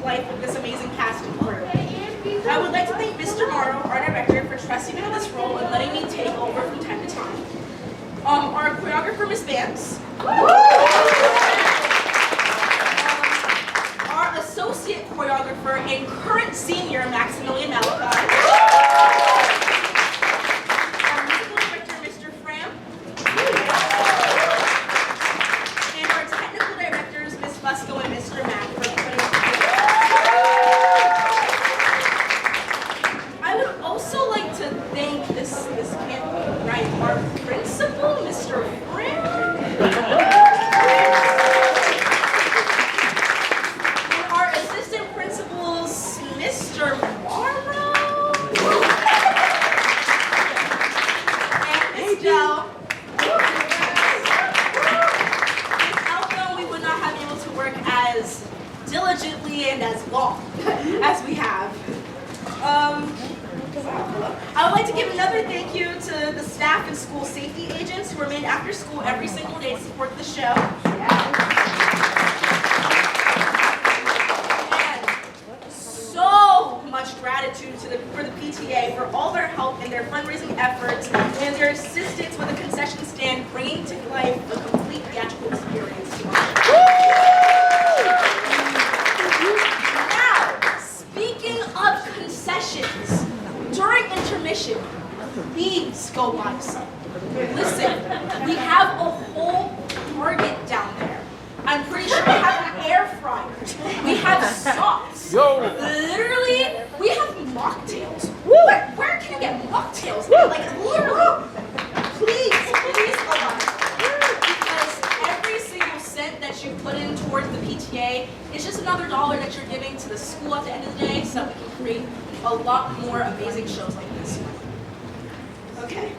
life with this amazing cast and crew. I would like to thank Mr. Morrow, our director, for trusting me with this role and letting me take over from time to time. Our choreographer, Miss Vance. Our associate choreographer and current senior, Maximilian Malachi. Our musical director, Mr. Fram. And our technical directors, Miss Fusco and Mr. Mack, for putting it together. I would also like to thank this can't be right, our principal, Mr. Fram. Mr. Morrow and Miss Dell. Without them, we would not have been able to work as diligently and as long as we have. I would like to give another thank you to the staff and school safety agents who remain after school every single day to support the show. Much gratitude for the PTA for all their help in their fundraising efforts and their assistance with the concession stand, bringing to life a complete theatrical experience to us. Now, speaking of concessions, during intermission, please go buy some. Listen, we have a whole Target down there. I'm pretty sure we have an air fryer. We have sauce. Literally, we have mocktails. Where can you get mocktails? Like, literally. Please go on. Because every single cent that you put in towards the PTA is just another dollar that you're giving to the school at the end of the day so we can create a lot more amazing shows like this one. Okay.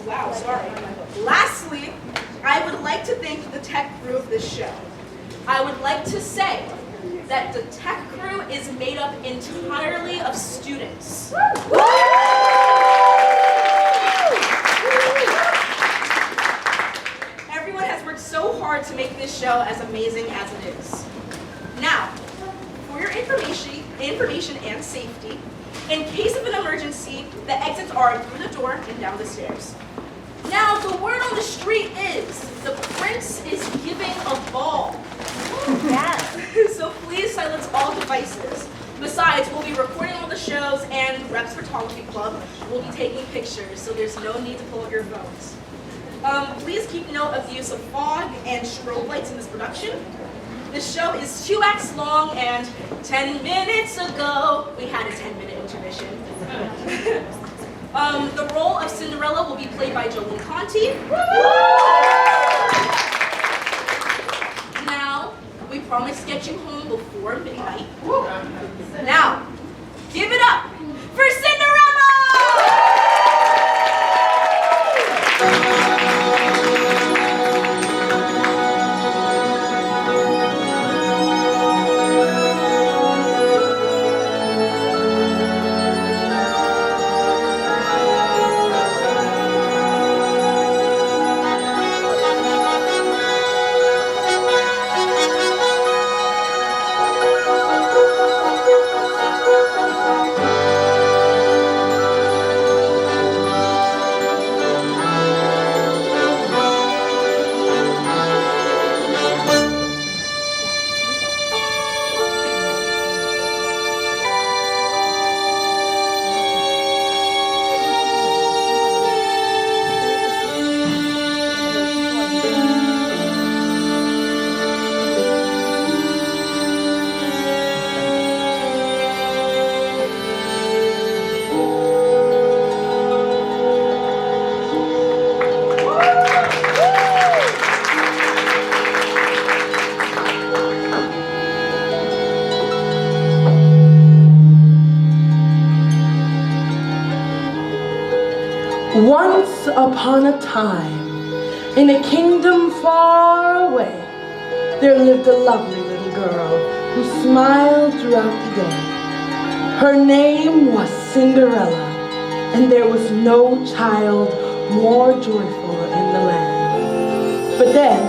Wow, sorry. Lastly, I would like to thank the tech crew of this show. I would like to say that the tech crew is made up entirely of students. Everyone has worked so hard to make this show as amazing as it is. Now, for your information and safety, in case of an emergency, the exits are through the door and down the stairs. Now, the word on the street is the prince is giving a ball. Yes. So please silence all devices. Besides, we'll be recording all the shows and Reps Photography Club will be taking pictures, so there's no need to pull out your phones. Please keep note of the use of fog and strobe lights in this production. The show is 2 acts long, and 10 minutes ago, we had a 10-minute intermission. The role of Cinderella will be played by Jolene Conti. Now, we promise to get you home before midnight. Now, give it up for Cinderella! Once upon a time, in a kingdom far away, there lived a lovely little girl who smiled throughout the day. Her name was Cinderella, and there was no child more joyful in the land. But then,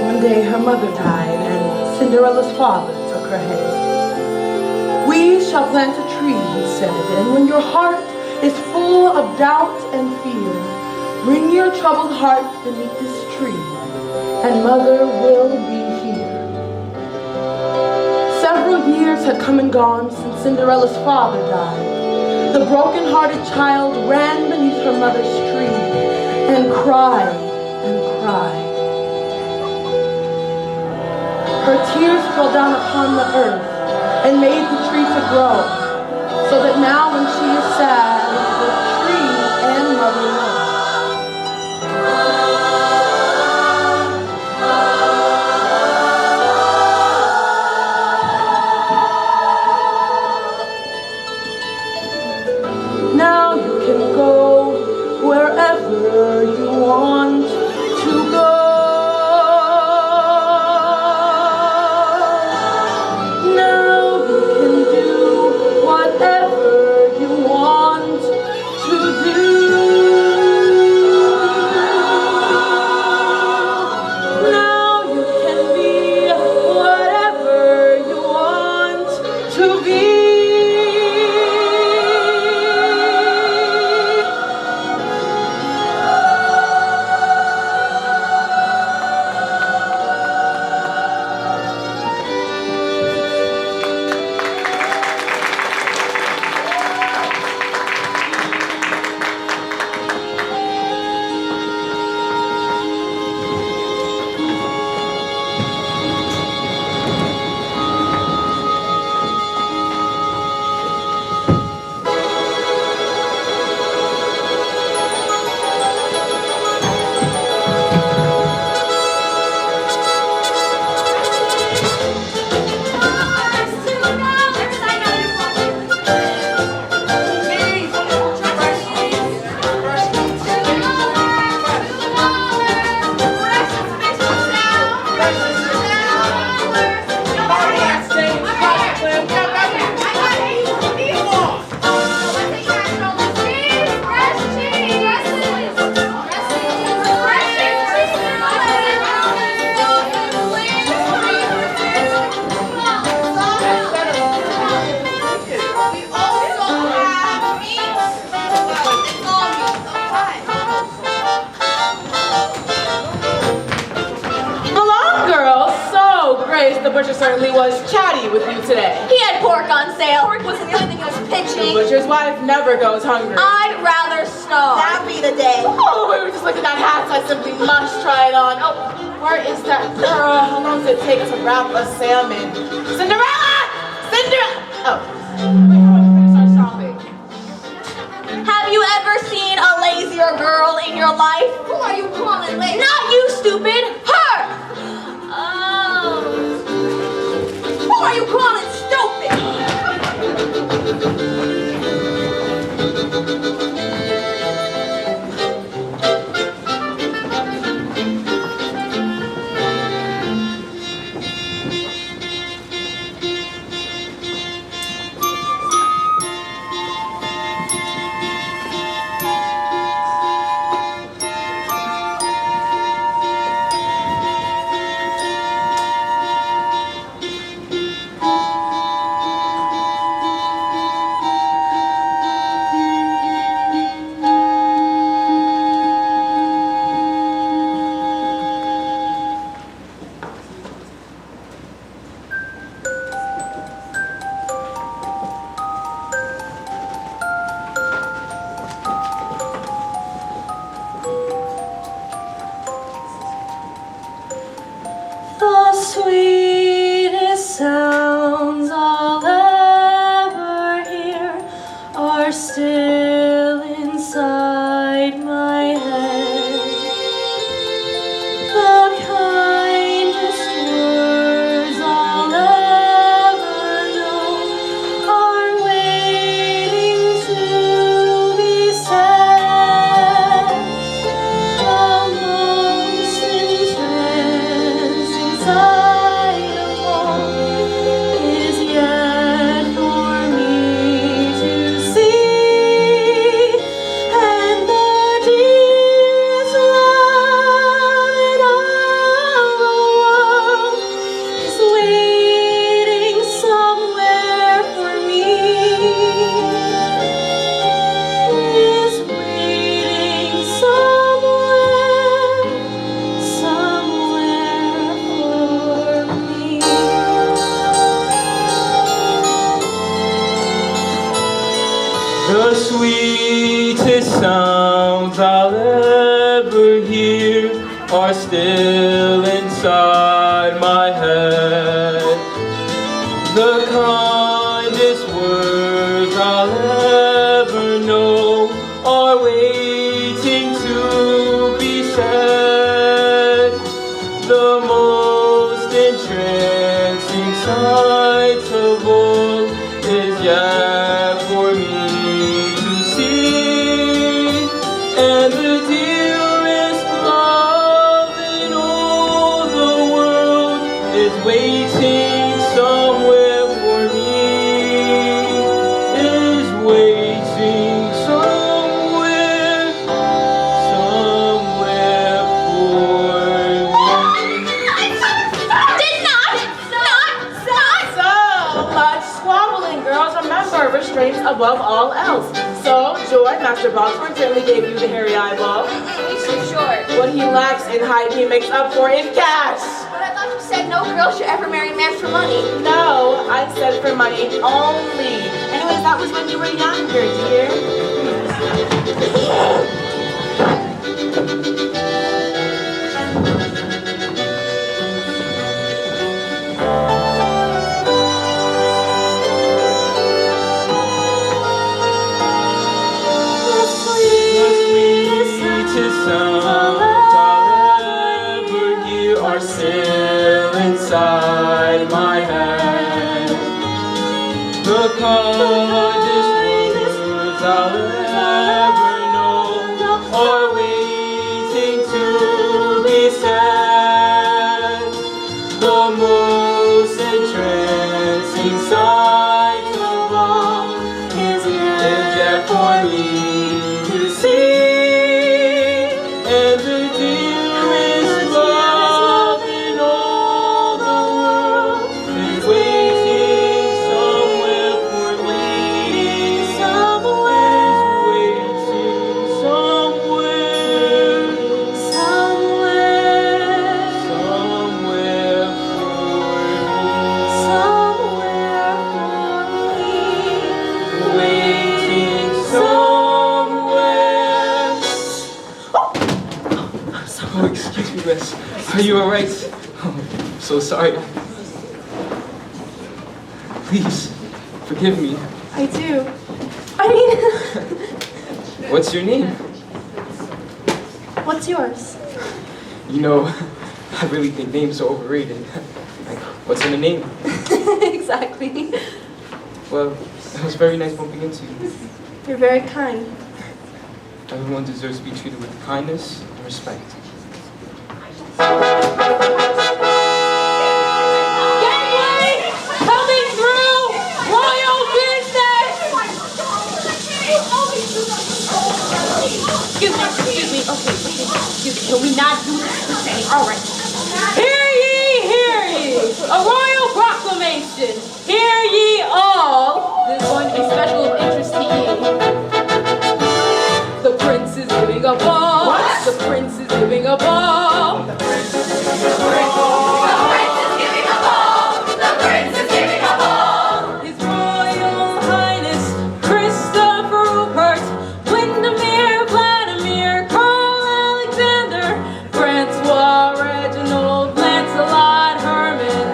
one day her mother died, and Cinderella's father took her hand. "We shall plant a tree," he said, "and when your heart is full of doubt and fear, bring your troubled heart beneath this tree, and Mother will be here." Several years had come and gone since Cinderella's father died. The broken-hearted child ran beneath her mother's tree and cried and cried. Her tears fell down upon the earth and made the tree to grow, so that now when she is sad, the tree and Mother know. Now you can go wherever you want to go. The butcher certainly was chatty with you today. He had pork on sale. Pork wasn't the only thing he was pitching. The butcher's wife never goes hungry. I'd rather starve. That'd be the day. Oh, we were just looking at hats. I simply must try it on. Oh, where is that girl? How long does it take to wrap a salmon? Cinderella! Cinderella! Oh, wait, how do we finish our shopping? Have you ever seen a lazier girl in your life? Who are you calling lazy? Not you, stupid. Her! Oh. Who are you calling stupid? songs I'll ever hear are still inside my head. The kindest words I'll ever know are waiting to be said. The most entrancing sight of all is yet for me to see, and the dearest love in all the world is waiting somewhere for me, is waiting somewhere for me. Did not. So much squabbling, girls. Remember, restraints above all else. So, Joy, Master Boxford certainly gave you the hairy eyeball. He's too short. What he lacks in height, he makes up for in cash. But I thought you said no girl should ever marry a man for money. No, I said for money only. Anyways, that was when you were younger, dear. Sounds I'll ever hear are still inside my head. The kindest words I'll ever know are waiting to be said. The most entrancing sight of all is yet for me to see. And the dearest love in all the world is waiting somewhere for me. Is waiting somewhere for me. Waiting somewhere. Oh, excuse me, miss. Are you alright? Oh, I'm so sorry. Please, forgive me. I do. I mean, What's your name? what's yours? You know, I really think names are overrated. Like, what's in a name? Exactly. Well, it was very nice bumping into you. You're very kind. Everyone deserves to be treated with kindness and respect. Gangway! Coming through! Royal business! Excuse me. Okay. Can we not do this? All right. Hear ye! A royal proclamation. Hear ye all. This is going to be special of interest to ye. The prince is giving a ball. What? The prince is giving a ball. The prince is giving a ball. His Royal Highness Christopher Rupert, Windermere, Vladimir, Carl Alexander, Francois Reginald, Lancelot Herman,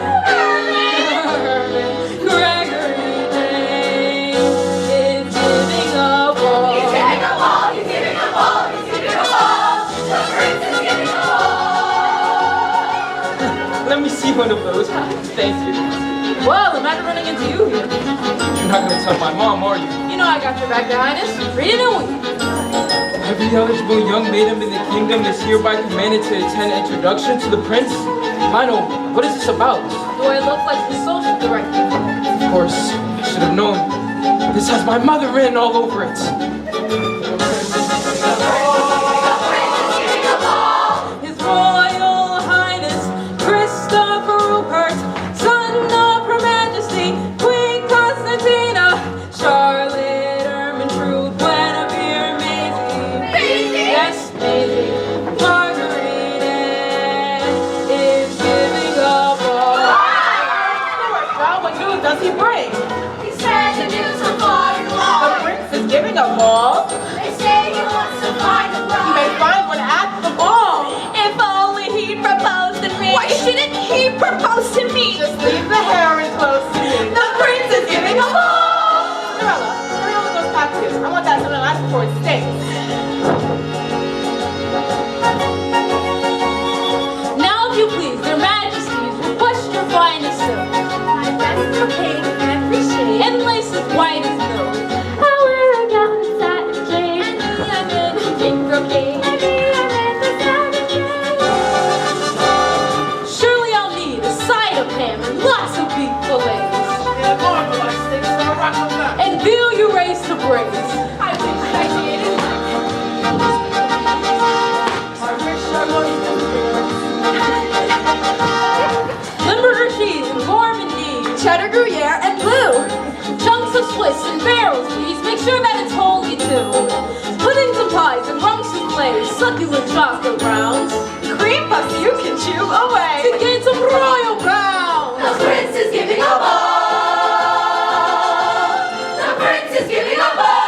Gregory James is giving a ball. He's giving a ball. The prince is giving a ball. Let me see one of those. Thank you. Well, imagine running into you here. You're not gonna tell my mom, are you? You know I got your back, Your Highness. Read it and weep. Every eligible young maiden in the kingdom is hereby commanded to attend introduction to the prince. Lionel, what is this about? Do I look like the social director? Of course, I should have known. This has my mother written all over it. His Royal Highness Christopher Rupert, son of Her Majesty Queen Constantina, Charlotte Ermintrude, Guinevere, Maisie, yes, Maisie, Marguerite is giving a ball. Now what news does he bring? He said the news from far and The wide. prince is giving a ball. They say he wants to find a bride. Limburger cheese and warm indeed. Cheddar Gruyere and blue. Chunks of Swiss and barrels, please. Make sure that it's wholly too. Puddings and pies and rum soufflés, succulent chocolate browns. Cream puffs you can chew away. To gain some royal crowns. The prince is giving a ball. The prince is giving a ball.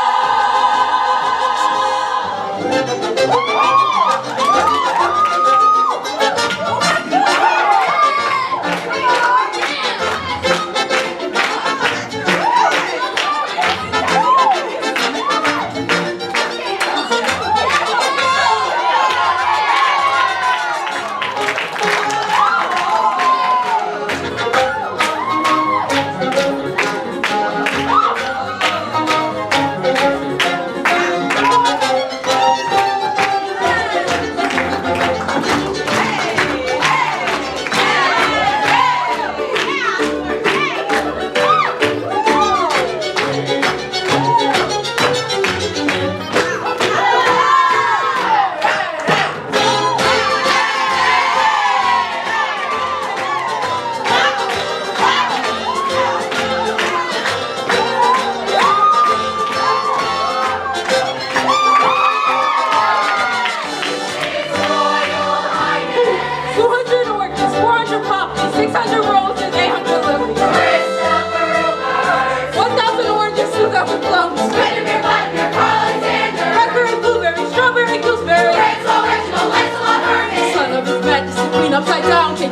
Upside down, can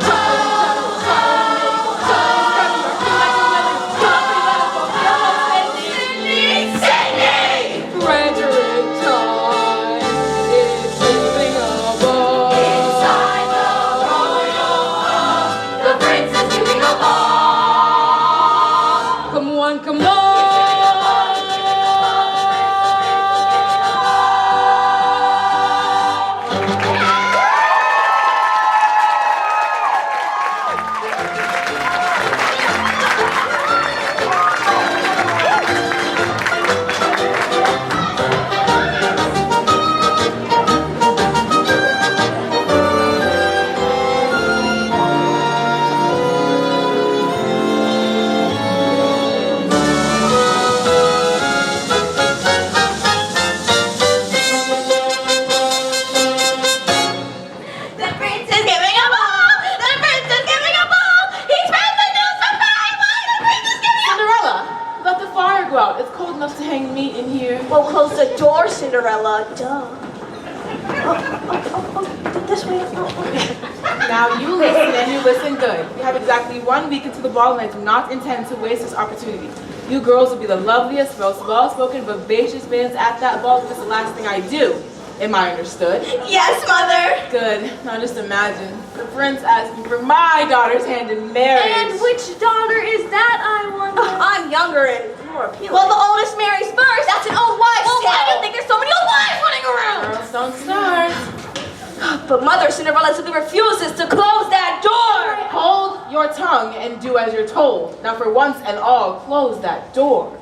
Well, close the door, Cinderella. Duh. This way. Now you listen and you listen good. You have exactly 1 week until the ball and I do not intend to waste this opportunity. You girls will be the loveliest, most well-spoken, vivacious maidens at that ball. This is the last thing I do. Am I understood? Yes, Mother. Good. Now just imagine. The prince asking for my daughter's hand in marriage. And which daughter is that, I wonder? I'm younger and more appealing. Well, the oldest marries first. That's an old wives' tale. Why do you think there's so many old wives running around? Girls don't start. But Mother, Cinderella simply refuses to close that door. Hold your tongue and do as you're told. Now for once and all, close that door.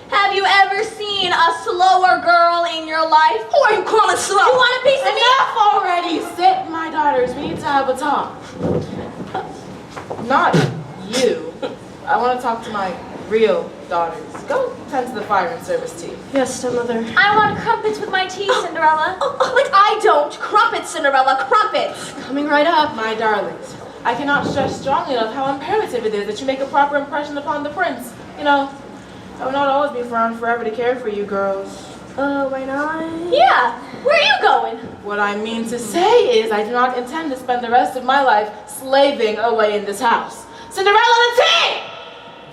Have you ever seen a slower girl in your life? Who are you calling slow? You want a piece of me? Enough already! Sit, my daughters. We need to have a talk. Not you. I want to talk to my real daughters. Go tend to the fire and service tea. Yes, Stepmother. I want crumpets with my tea, Cinderella. Like I don't. Crumpets, Cinderella, crumpets. Coming right up. My darlings, I cannot stress strongly enough how imperative it is that you make a proper impression upon the prince. You know, I will not always be around forever to care for you girls. Why not? Yeah, where are you going? What I mean to say is I do not intend to spend the rest of my life slaving away in this house. Cinderella the tea!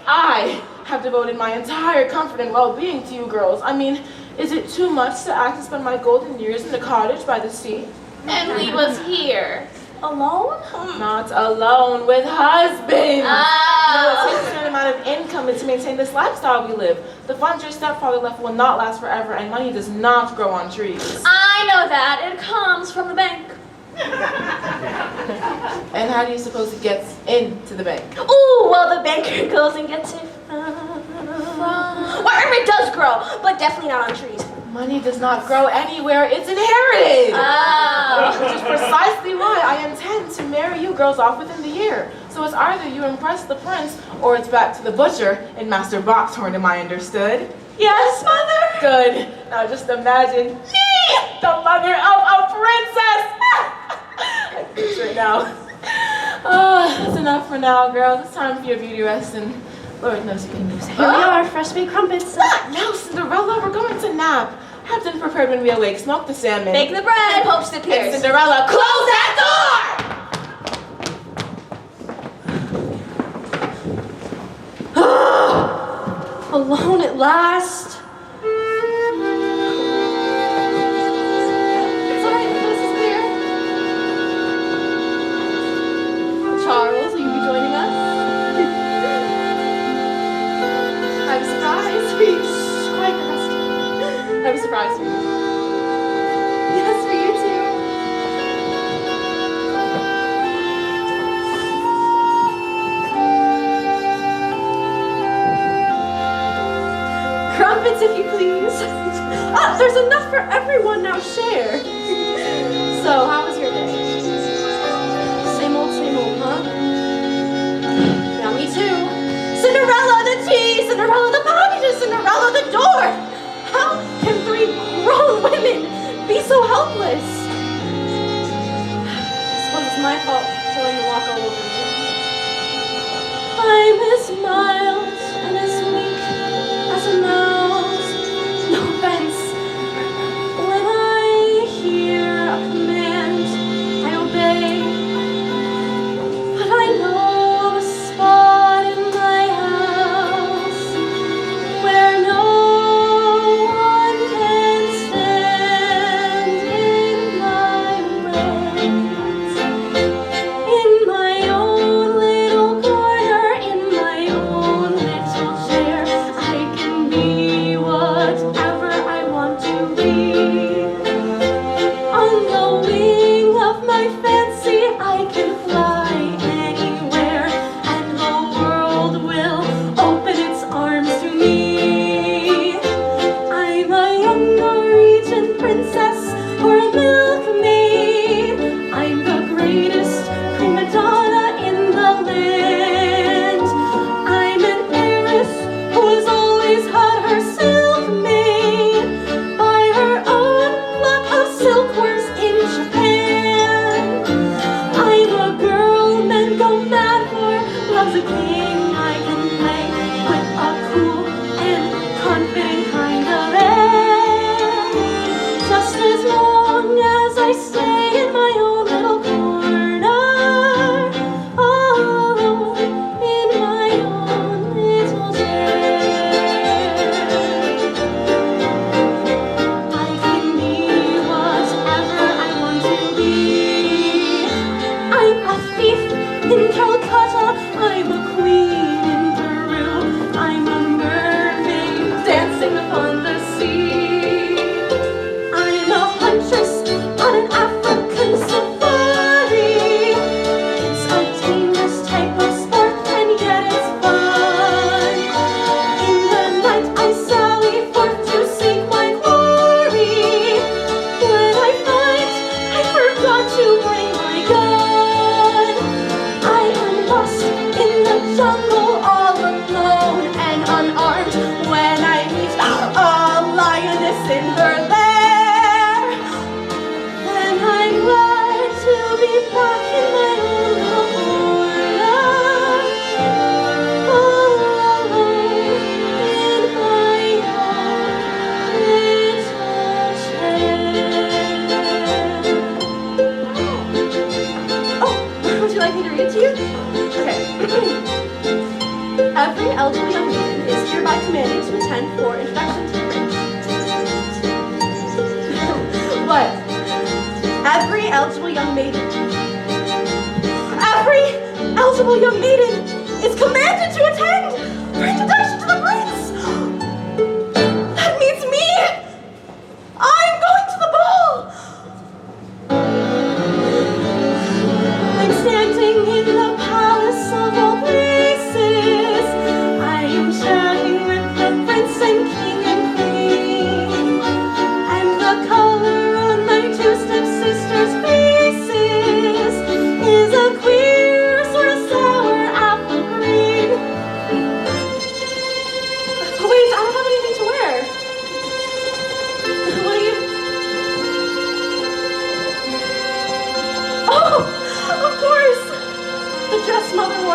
I have devoted my entire comfort and well-being to you girls. I mean, is it too much to ask to spend my golden years in a cottage by the sea? And leave us here. Alone? Not alone, with husbands. Oh. It takes a certain amount of income to maintain this lifestyle we live. The funds your stepfather left will not last forever, and money does not grow on trees. I know that. It comes from the bank. And how do you suppose it gets into the bank? Ooh, well, the banker goes and gets it from wherever it does grow, but definitely not on trees. Money does not grow anywhere. It's inherited. Oh. Which is precisely why I intend plan to marry you girls off within the year. So it's either you impress the prince or it's back to the butcher and Master Boxhorn, am I understood? Yes, Mother? Good. Now just imagine me, the mother of a princess. I picture it now. Oh, that's enough for now, girls. It's time for your beauty rest, and Lord knows you can use it. Here we are, fresh baked crumpets. What? No, Cinderella, we're going to nap. Have dinner prepared when we awake. Smoke the salmon. Bake the bread. Post the And pears. Cinderella, close that door! Alone at last. It's all right, the coast is clear. Charles, will you be joining us? I have a surprise for you. Shh, quiet, Rusty. I have a surprise for you. Yes, for you too. Crumpets, if you please. Ah, there's enough for everyone, now share. So, how was your day? Same old, huh? Yeah, me too. Cinderella, the tea! Cinderella, the packages! Cinderella, the door! How can 3 grown women be so helpless? I suppose it's my fault for letting them walk all over me. I'm as mild and as weak as a mouse. No offense. When I hear a command, I obey. But I know a spot in my house where no one can stand in my way. In my own little corner, in my own little chair, I can be whatever I want to be. On the wing of my fancy, I can fly anywhere, and the world will open its arms to me. I'm a young Norwegian princess or a milkmaid. I'm the greatest prima donna in the land. I'm an heiress who has always had herself made by her own flock of silkworms in Japan. I'm a girl men go mad for, loves a king I can play with a cool and confident kind of air. Just as long as I stay in my own little corner, all alone in my own little chair. I can be whatever I want to be. I'm a thief in Calcutta, I'm a queen in Peru, I'm a mermaid dancing upon the sea. I'm a huntress on an African safari. It's a dangerous type of sport, and yet it's fun. In the night I sally forth to seek my glory. When I find I forgot to bring my gun, I am lost in the jungle all alone and unarmed. When I meet a lioness in her lair, then I'm glad to be back in my own little corner, all alone in my own little chair. Oh, would you like me to read to you? Okay. Every elderly young maiden is hereby commanded to attend for introduction to the prince. What? Every eligible young maiden. Every eligible young maiden is commanded to attend for introduction to the prince. That means me. I'm going to the ball. I'm standing in the palace of all places. I am chatting with the prince and king and queen. And the color on my 2 stepsisters' faces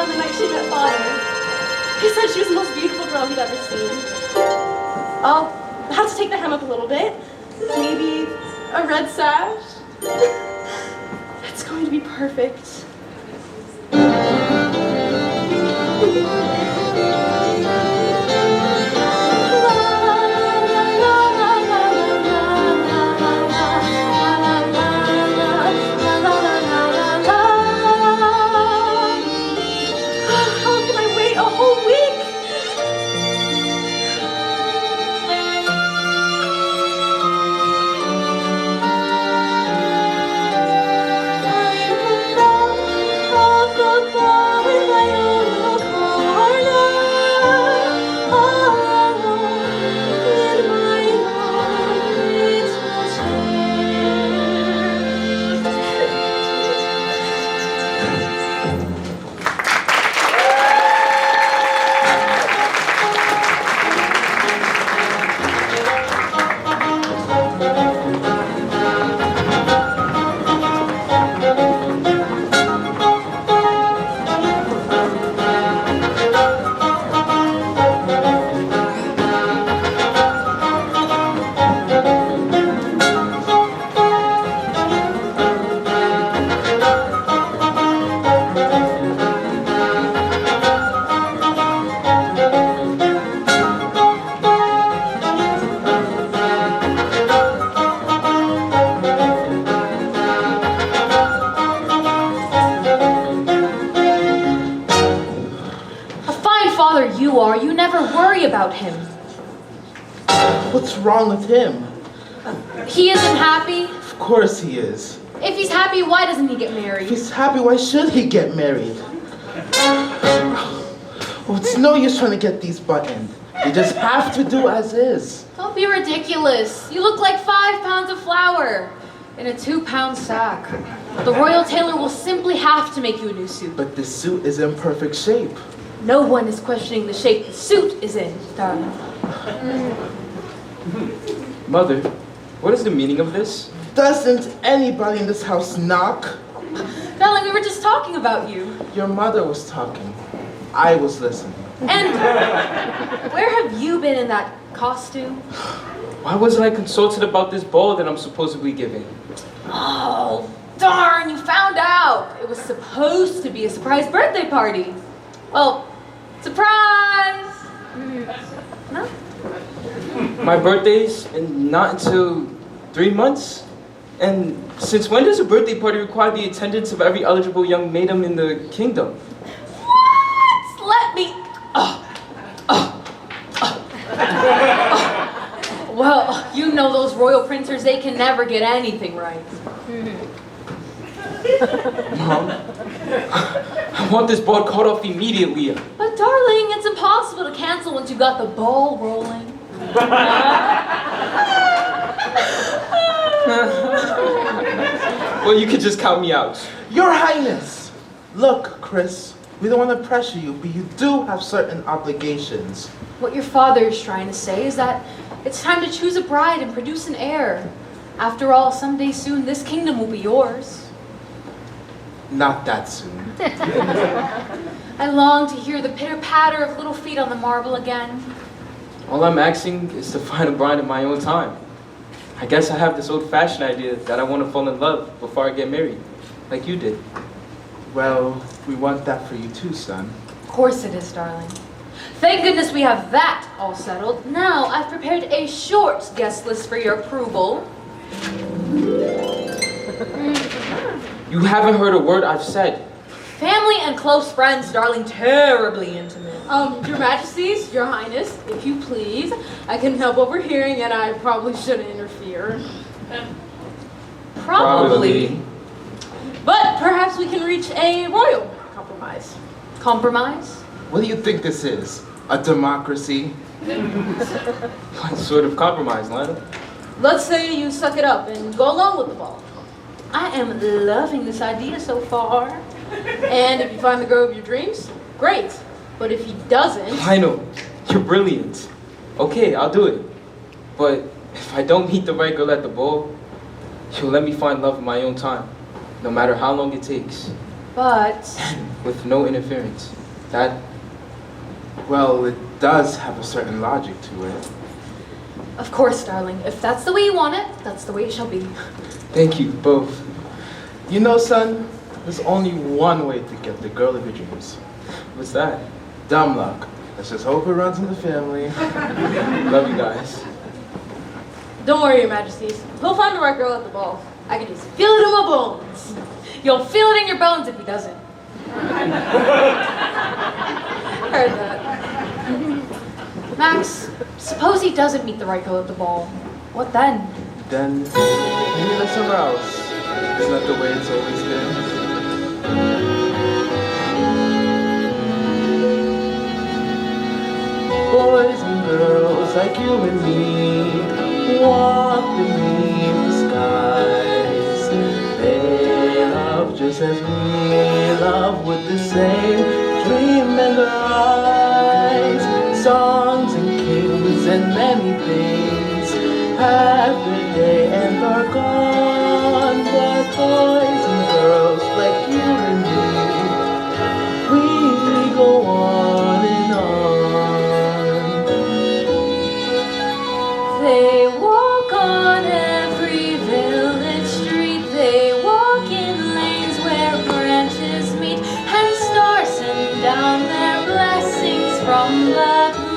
on the night she met Father. He said she was the most beautiful girl he'd ever seen. I'll have to take the hem up a little bit. Maybe a red sash. It's going to be perfect. You never worry about him. What's wrong with him? He isn't happy. Of course he is. If he's happy, why doesn't he get married? If he's happy, why should he get married? Well, it's no use trying to get these buttoned. You just have to do as is. Don't be ridiculous. You look like 5 pounds of flour in a 2-pound sack. The royal tailor will simply have to make you a new suit. But the suit is in perfect shape. No one is questioning the shape the suit is in, darling. Mother, what is the meaning of this? Doesn't anybody in this house knock? Darling, we were just talking about you. Your mother was talking. I was listening. And where have you been in that costume? Why wasn't I consulted about this ball that I'm supposedly giving? Oh, darn, you found out. It was supposed to be a surprise birthday party. Well, surprise! No? My birthday's not until 3 months? And since when does a birthday party require the attendance of every eligible young maiden in the kingdom? What? Let me... Well, you know those royal princes, they can never get anything right. Mom, I want this ball cut off immediately. But darling, it's impossible to cancel once you got the ball rolling. Well, you could just count me out. Your Highness! Look, Chris, we don't want to pressure you, but you do have certain obligations. What your father is trying to say is that it's time to choose a bride and produce an heir. After all, someday soon, this kingdom will be yours. Not that soon. I long to hear the pitter-patter of little feet on the marble again. All I'm asking is to find a bride in my own time. I guess I have this old-fashioned idea that I want to fall in love before I get married, like you did. Well, we want that for you too, son. Of course it is, darling. Thank goodness we have that all settled. Now, I've prepared a short guest list for your approval. You haven't heard a word I've said. Family and close friends, darling, terribly intimate. Your Majesties, Your Highness, if you please, I can help overhearing and I probably shouldn't interfere. Probably. But perhaps we can reach a royal compromise. Compromise? What do you think this is? A democracy? What sort of compromise, Lana? Let's say you suck it up and go along with the ball. I am loving this idea so far. And if you find the girl of your dreams, great. But if he doesn't... I know. You're brilliant. Okay, I'll do it. But if I don't meet the right girl at the ball, she'll let me find love in my own time, no matter how long it takes. But with no interference. That, Well, it does have a certain logic to it. of course, darling, if that's the way you want it, that's the way it shall be. thank you both. You know, son, there's only one way to get the girl of your dreams. What's that? Dumb luck. Let's just hope it runs in the family. Love you guys. Don't worry, Your Majesties. He'll find the right girl at the ball. I can just feel it in my bones. You'll feel it in your bones if he doesn't. Heard that. Max, suppose he doesn't meet the right girl at the ball. What then? Then maybe look somewhere else. Isn't that the way it's always been? Boys and girls like you and me walk beneath the skies. They love just as we love with the same dream in their eyes. Songs and kings and many things have their day and are gone. But boys and girls like you and me, we go on and on. They walk on every village street. They walk in lanes where branches meet, and stars send down their blessings from the blue.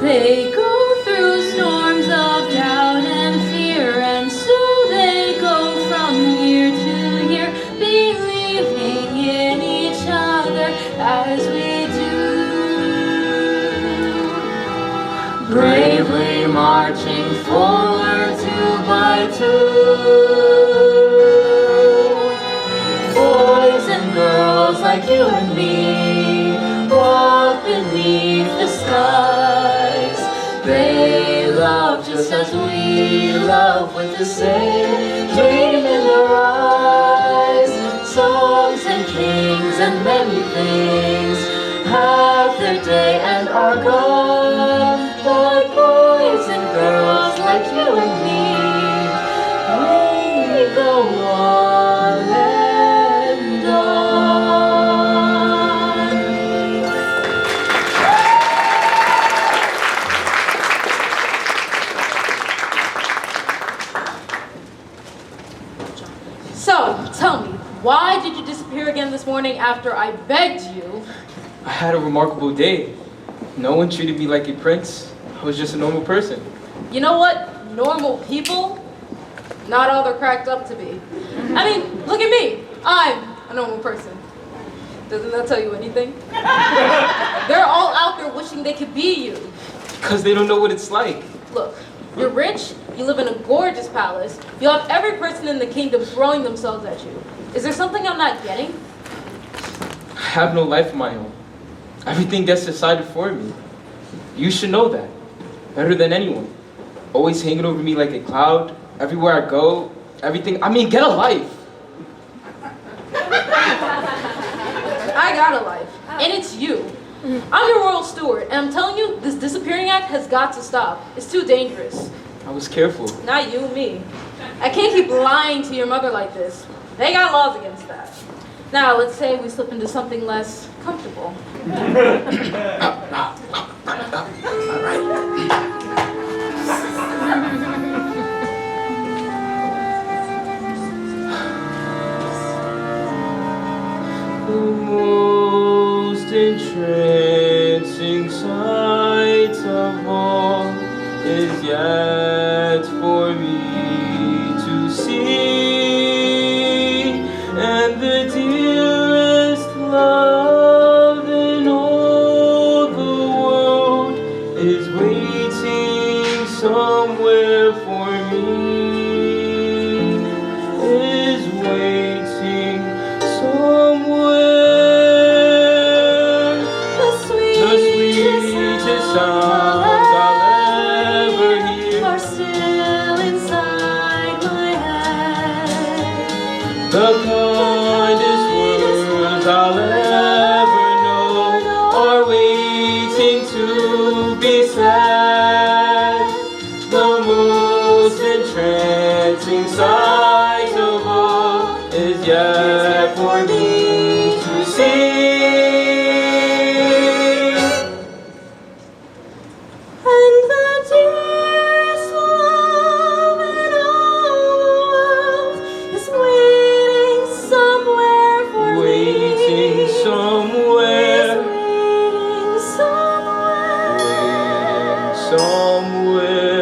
They go through storms of doubt and fear, and so they go from year to year, believing in each other as we do. Bravely marching forward two by two. Boys and girls like you and me walk beneath the skies. They love just as we love, with the same dream in their eyes. Songs and kings and many things have their day and are gone. But boys and girls like you and me, we go on and on. So, tell me, why did you disappear again this morning after I begged you? I had a remarkable day. No one treated me like a prince. I was just a normal person. You know what? Normal people, not all they're cracked up to be. I mean, look at me. I'm a normal person. Doesn't that tell you anything? They're all out there wishing they could be you. Because they don't know what it's like. Look, you're rich, you live in a gorgeous palace, you have every person in the kingdom throwing themselves at you. Is there something I'm not getting? I have no life of my own. Everything gets decided for me. You should know that. Better than anyone. Always hanging over me like a cloud. Everywhere I go. Everything. I mean, get a life. I got a life, and it's you. I'm your royal steward, and I'm telling you, this disappearing act has got to stop. It's too dangerous. I was careful. Not you, me. I can't keep lying to your mother like this. They got laws against that. Now, let's say we slip into something less comfortable. The most entrancing sight of all is yet for me to see, and the dearest love in all the world is waiting somewhere for me, is waiting somewhere. The The sweetest sounds I'll ever hear, are still inside my head. the kindest words I'll ever know are waiting to be said. The most entrancing sight of all is yet for me to see. And the dearest love in all the world is waiting somewhere for me. Waiting somewhere. Is waiting somewhere. Somewhere.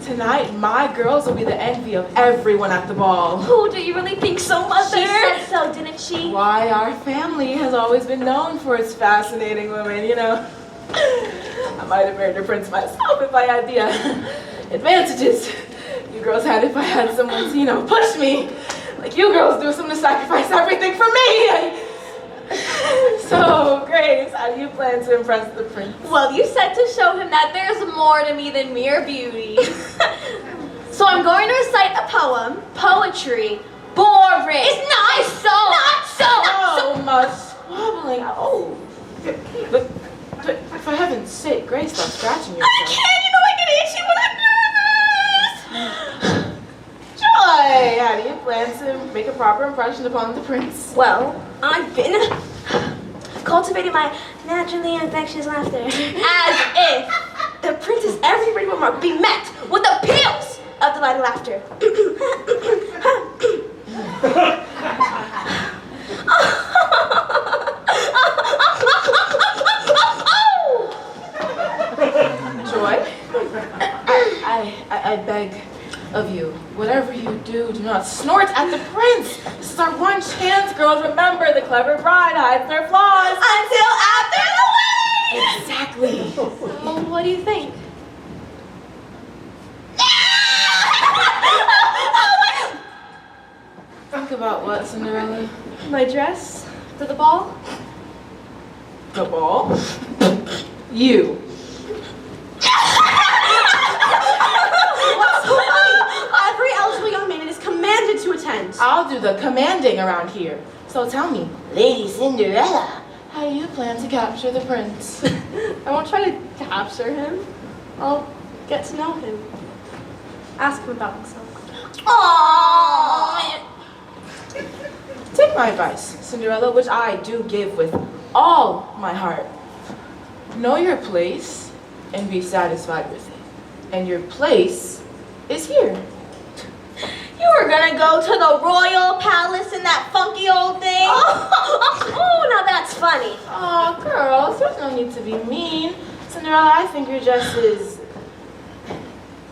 Tonight, my girls will be the envy of everyone at the ball. Oh, do you really think so, Mother? She said so, didn't she? Why, our family has always been known for its fascinating women, you know. I might have married a prince myself if I had the advantages you girls had if I had someone to, you know, push me. Like you girls do, someone to sacrifice everything for me. So, Grace, how do you plan to impress the prince? Well, you said to show him that there's more to me than mere beauty. So I'm going to recite a poem. Poetry. Boring. It's not so. Not so. So much squabbling. Oh. But for heaven's sake, Grace, stop scratching yourself. I can't. You know I get itchy when I'm nervous. Joy, how do you plan to make a proper impression upon the prince? Well, I've been cultivating my naturally infectious laughter. As if the prince's every rhythm must be met with the peals of delighted laughter. Joy, I beg of you, whatever you do, do not snort at the prince. This is our one chance, girls. Remember, the clever bride hides their flaws. Until after the wedding! Exactly. Well, what do you think? Think about what, Cinderella? My dress for the ball? The ball? You. What's so funny? Every eligible young man is commanded to attend. I'll do the commanding around here. So tell me, Lady Cinderella, how do you plan to capture the prince? I won't try to capture him. I'll get to know him. Ask him about himself. Aww. Take my advice, Cinderella, which I do give with all my heart. Know your place and be satisfied with it. And your place is here. You were gonna go to the royal palace in that funky old thing? Oh, now that's funny. Oh, girls, there's no need to be mean. Cinderella, I think your dress is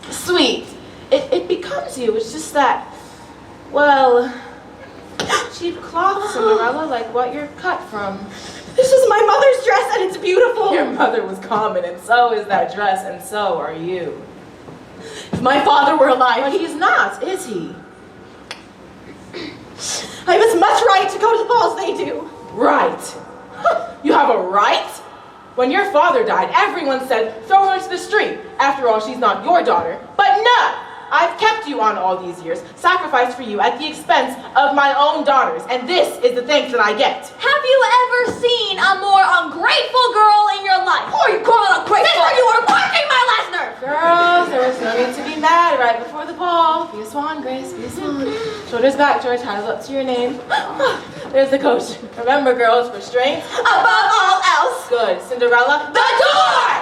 sweet. It becomes you. It's just that, well, cheap cloth, Cinderella, like what you're cut from. This is my mother's dress and it's beautiful. Your mother was common, and so is that dress, and so are you. If my father were But alive, he's not, is he? I have as much right to go to the balls they do. Right. You have a right? When your father died, everyone said, throw her into the street. After all, she's not your daughter. But no! I've kept you on all these years, sacrificed for you at the expense of my own daughters, and this is the thanks that I get. Have you ever seen a more ungrateful girl in your life? Who are you calling ungrateful? Sister, you are working my last nerve! Girls, there was no need to be mad right before the ball. Be a swan, Grace, be a swan. Shoulders back, George, hands up to your name. There's the coach. Remember, girls, restraint Above all else, good. Cinderella, the door!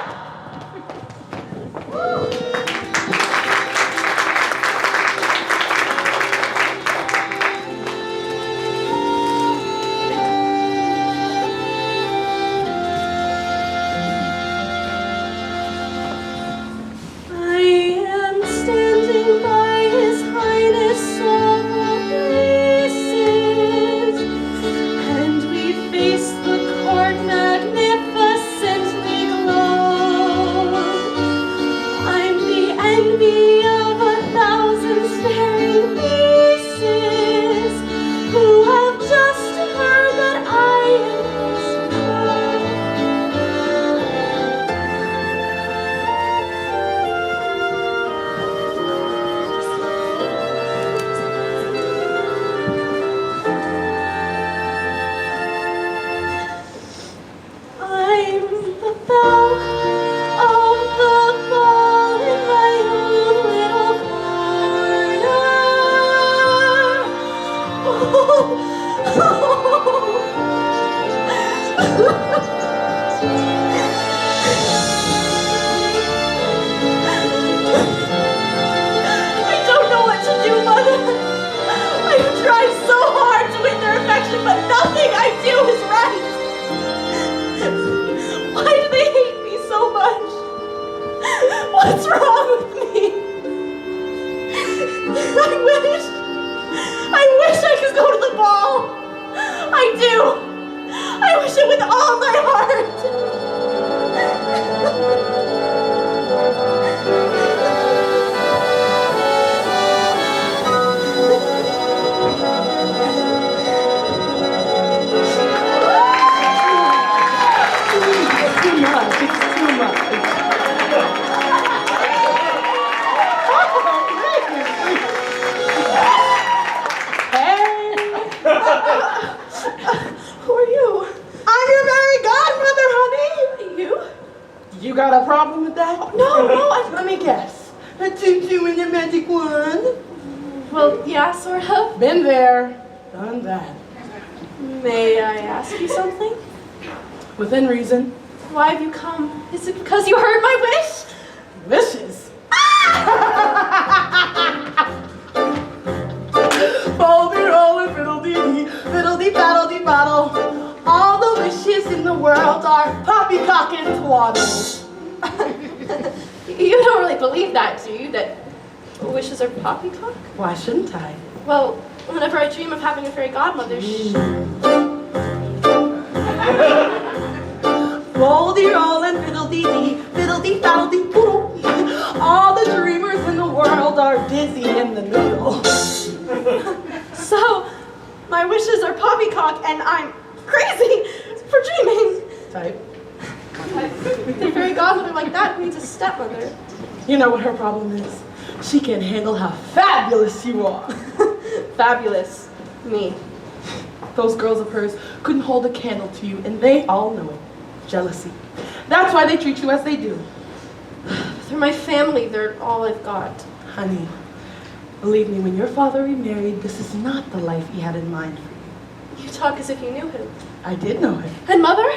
got a problem with that? No, Let me guess. A tutu and a magic wand? well, yeah, sort of. Been there, done that. May I ask you something? Within reason. Why have you come? Is it because you heard my wish? Wishes. Foldy roll and fiddle-dee-dee, fiddle-dee-faddle-dee bottle. All the wishes in the world are poppycock and twaddle. You don't really believe that, do you? That wishes are poppycock? Why shouldn't I? Well, whenever I dream of having a fairy godmother, Foldy roll and fiddle-dee-dee, fiddle-dee-faddle-dee-poodle. All the dreamers in the world are dizzy in the noodle. so my wishes are poppycock and I'm crazy for dreaming. Type. The fairy godmother like that needs a stepmother. You know what her problem is? She can't handle how fabulous you are. Fabulous. Me. Those girls of hers couldn't hold a candle to you, and they all know it. Jealousy. That's why they treat you as they do. They're my family. They're all I've got. Honey, believe me, when your father remarried, this is not the life he had in mind for you. You talk as if you knew him. I did know him. And mother?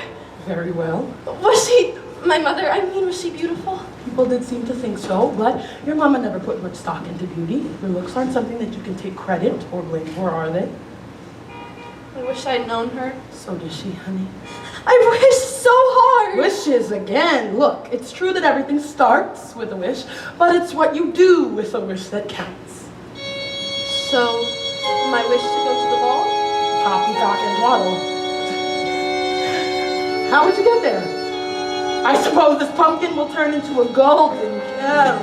Very well. Was she, my mother, I mean, was she beautiful? People did seem to think so, but your mama never put much stock into beauty. Your looks aren't something that you can take credit or blame for, are they? I wish I'd known her. So does she, honey. I wish so hard. Wishes again. Look, it's true that everything starts with a wish, but it's what you do with a wish that counts. So, my wish to go to the ball? Poppycock and waddle. How would you get there? I suppose this pumpkin will turn into a golden cow.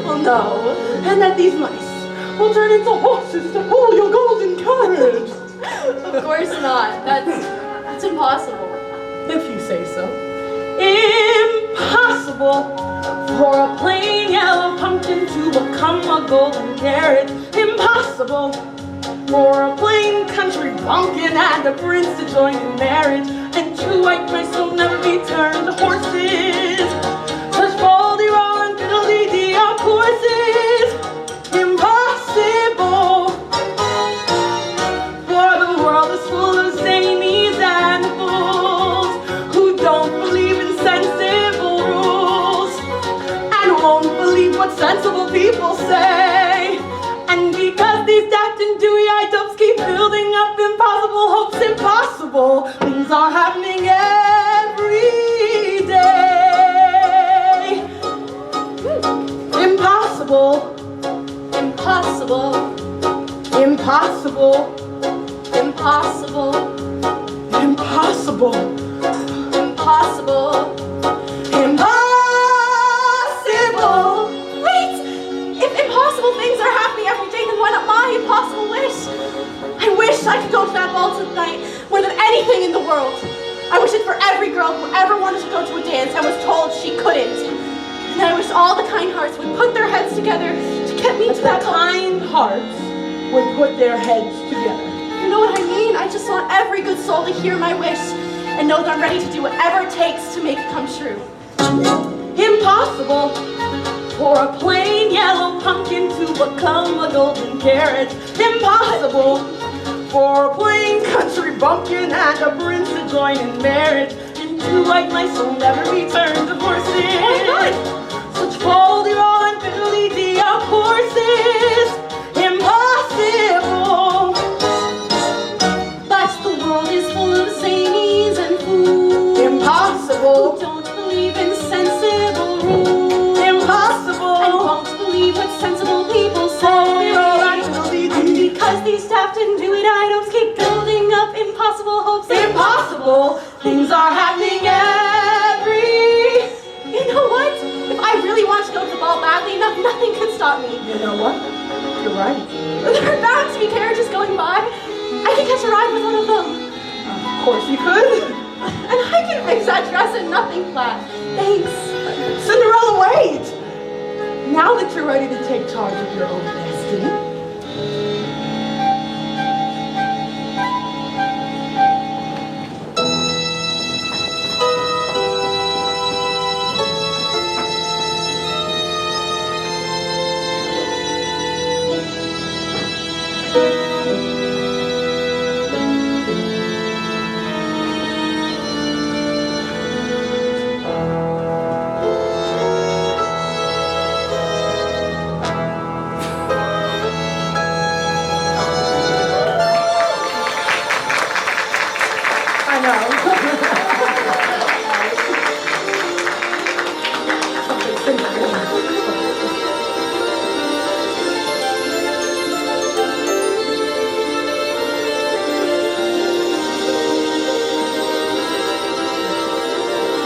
Well, no. And that these mice will turn into horses to pull your golden carriage. Of course not. That's impossible. If you say so. Impossible for a plain yellow pumpkin to become a golden carrot. Impossible for a plain country bumpkin and a prince to join in marriage. And two white mice will never be turned to horses. Such foldy roll and fiddle-dee-dee of courses. Impossible. For the world is full of zanies and fools who don't believe in sensible rules and won't believe what sensible people say. And because these daft and dewy-eyed dubs keep building up impossible hopes, impossible things are happening every day. Impossible. Impossible. Impossible. Impossible. Impossible. Impossible. Impossible. Wait! If impossible things are happening every day, then why not my impossible wish? I wish I could go to that ball tonight more than anything in the world. I wish it for every girl who ever wanted to go to a dance and was told she couldn't. And I wish all the kind hearts would put their heads together to get me to that ball. Kind hearts would put their heads together. You know what I mean? I just want every good soul to hear my wish and know that I'm ready to do whatever it takes to make it come true. Impossible for a plain yellow pumpkin to become a golden carrot. Impossible for a plain country bumpkin and a prince to join in marriage. And two white mice will never be turned to horses. Such foldy roll and fiddly-dee of horses. Impossible. But the world is full of zanies and fools Impossible. who don't believe in sensible rules Impossible. and won't believe what sensible people Foldy roll and say. fiddly-dee. Because these daft and dewy-eyed hopes keep building up impossible hopes. Impossible things are happening every. You know what? If I really want to go to the ball badly enough, nothing could stop me. You know what? You're right. There are bound to be carriages going by. I can catch a ride with one of them. Of course you could. And I can fix that dress in nothing flat. Thanks. Cinderella, wait! Now that you're ready to take charge of your own destiny,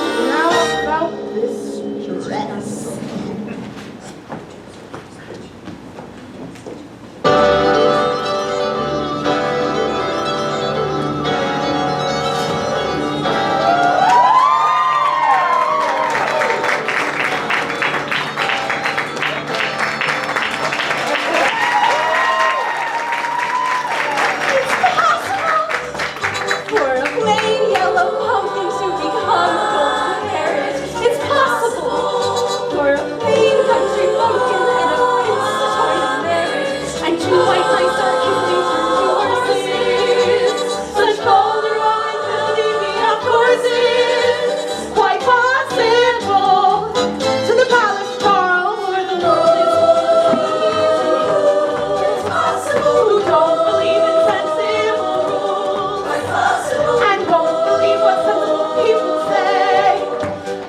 Now about this dress. For a plain yellow pumpkin to become a golden carrot, it's possible. For a plain country bumpkin and a prince to join a marriage, and two white mice are easily turned to horses. Such bold heroic believe me, of course it's quite possible. To the palace, Carl, where the world is full of dreams. It's possible. Who don't believe in sensible rules. And won't believe what sensible people say.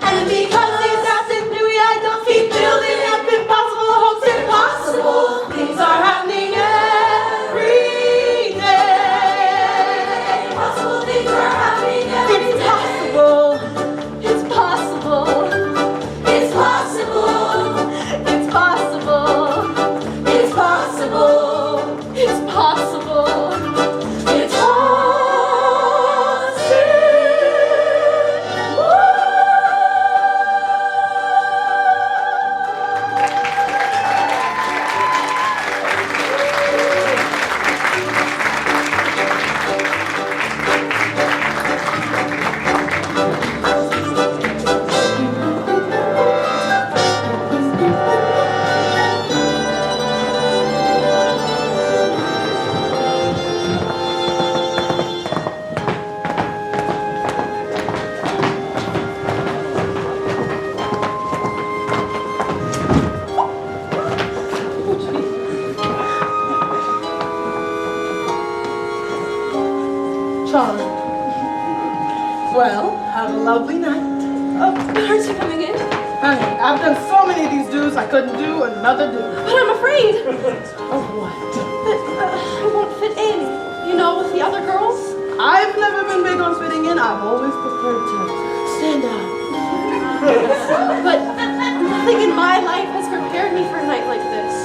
And because these doubts in theory I don't keep building up impossible hopes impossible. Things are happening every day. Impossible things are happening every day. It's possible. It's possible. It's possible. It's possible. It's possible. It's Charming. Well, have a lovely night. Aren't you coming in? Honey, I've done so many of these dues, I couldn't do another do. But I'm afraid Of what? that I won't fit in. You know, with the other girls. I've never been big on fitting in. I've always preferred to stand out. But nothing in my life has prepared me for a night like this.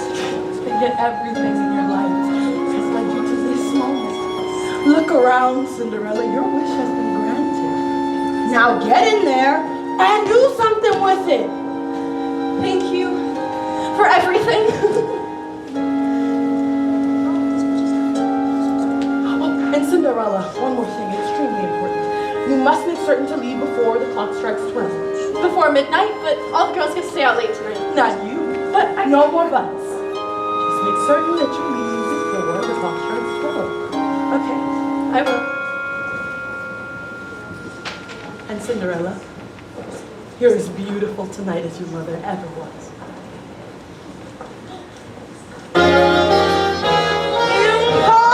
And yet everything in your life has led you to this moment. Look around, Cinderella. Your wish has been granted. Now get in there and do something with it. Thank you for everything. Oh, and Cinderella, one more thing, extremely important. You must make certain to leave before the clock strikes 12. Before midnight, but all the girls get to stay out late tonight. Not you, but no more buts. Just make certain that you leave before the clock strikes 12. Okay, I will. And Cinderella, you're as beautiful tonight as your mother ever was.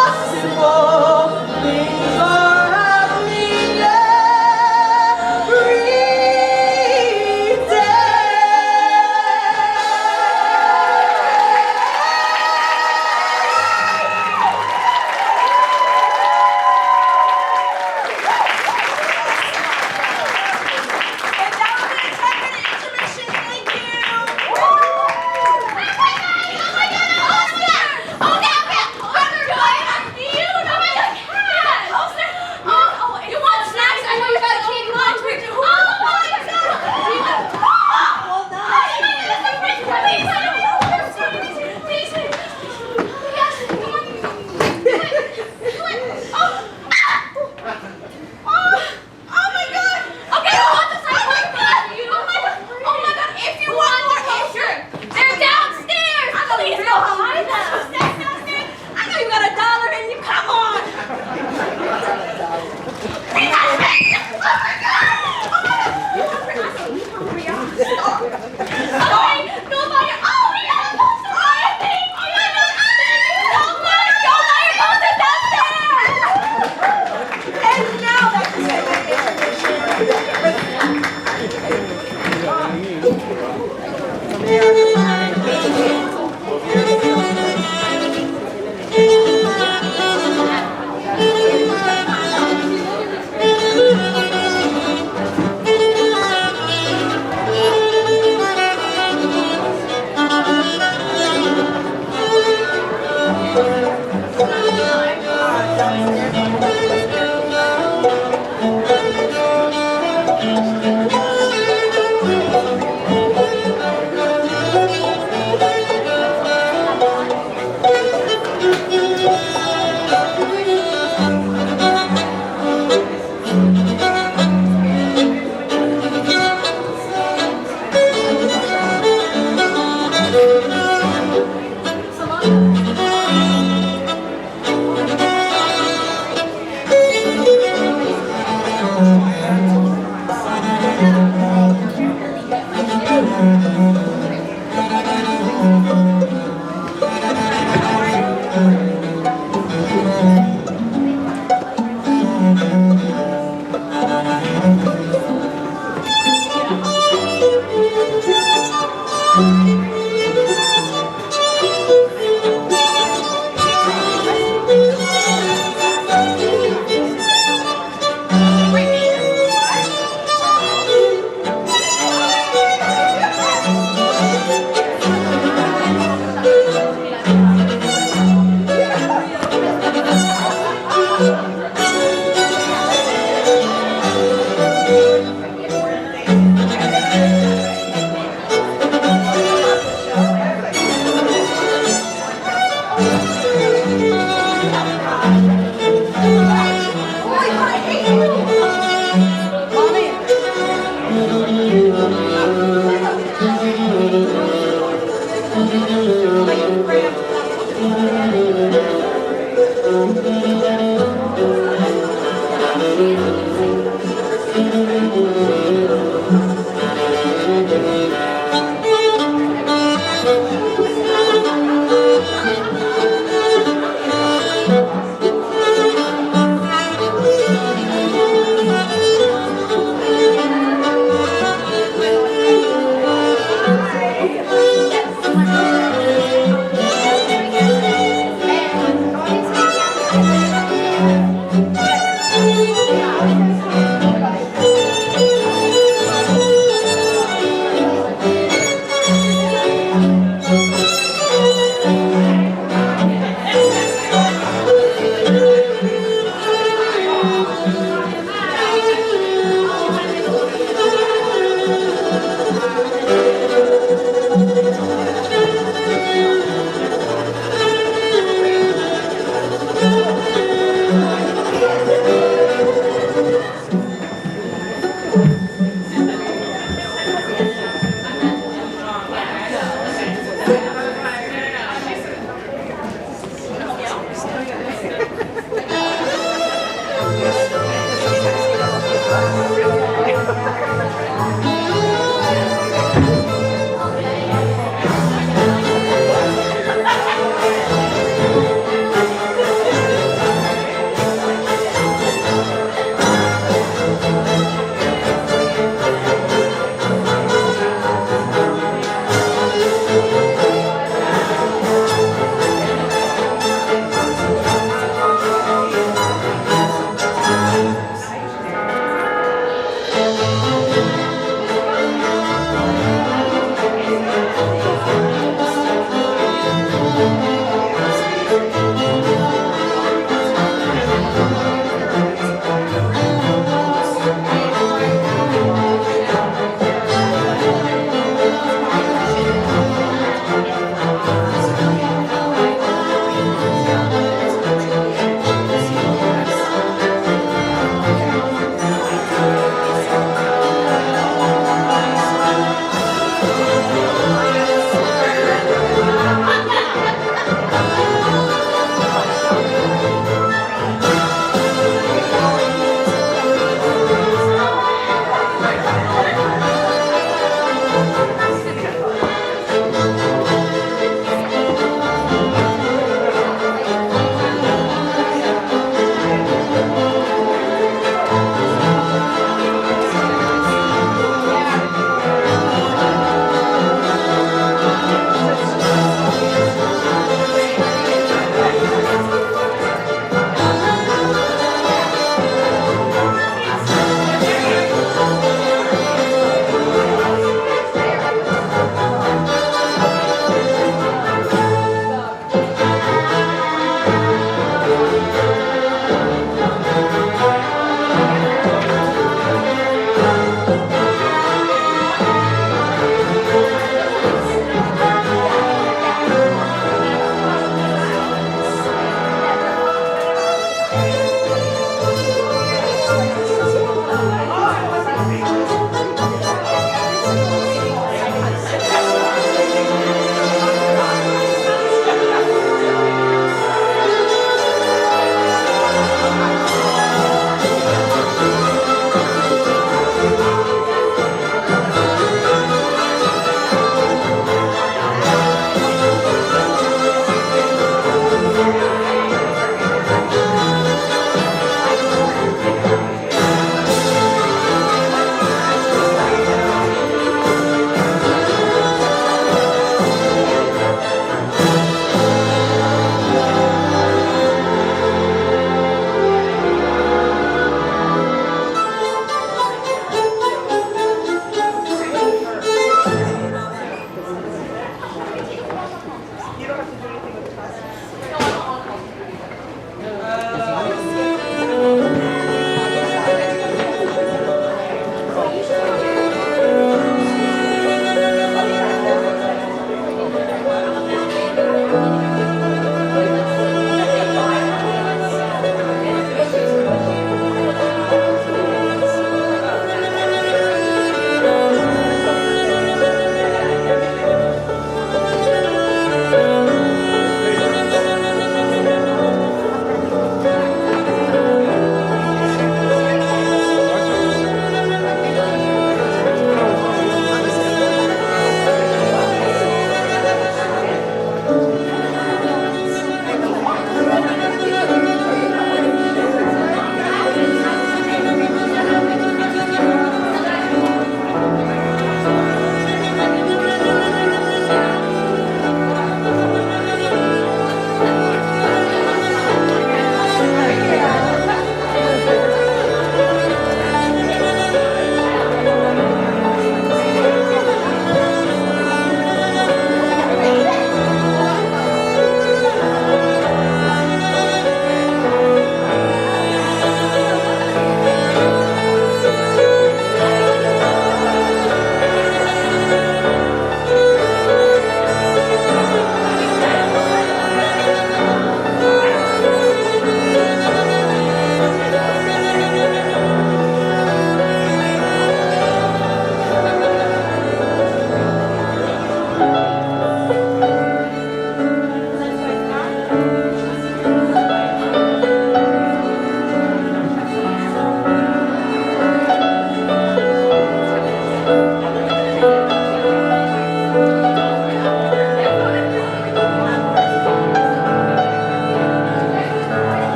Impossible things are happening every day. And now we're going to take an intermission. Thank you.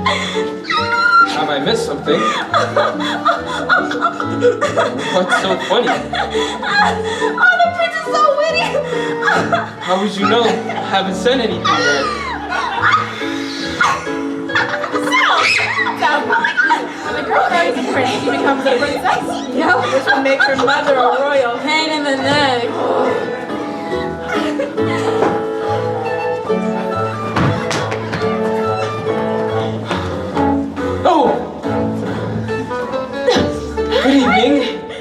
Have I missed something? What's so funny? Oh, the prince is so witty. How would you know? I haven't said anything yet. When a girl marries a prince, she becomes a princess. Yep. Which will make her mother a royal. Pain in the neck. Oh! Good evening.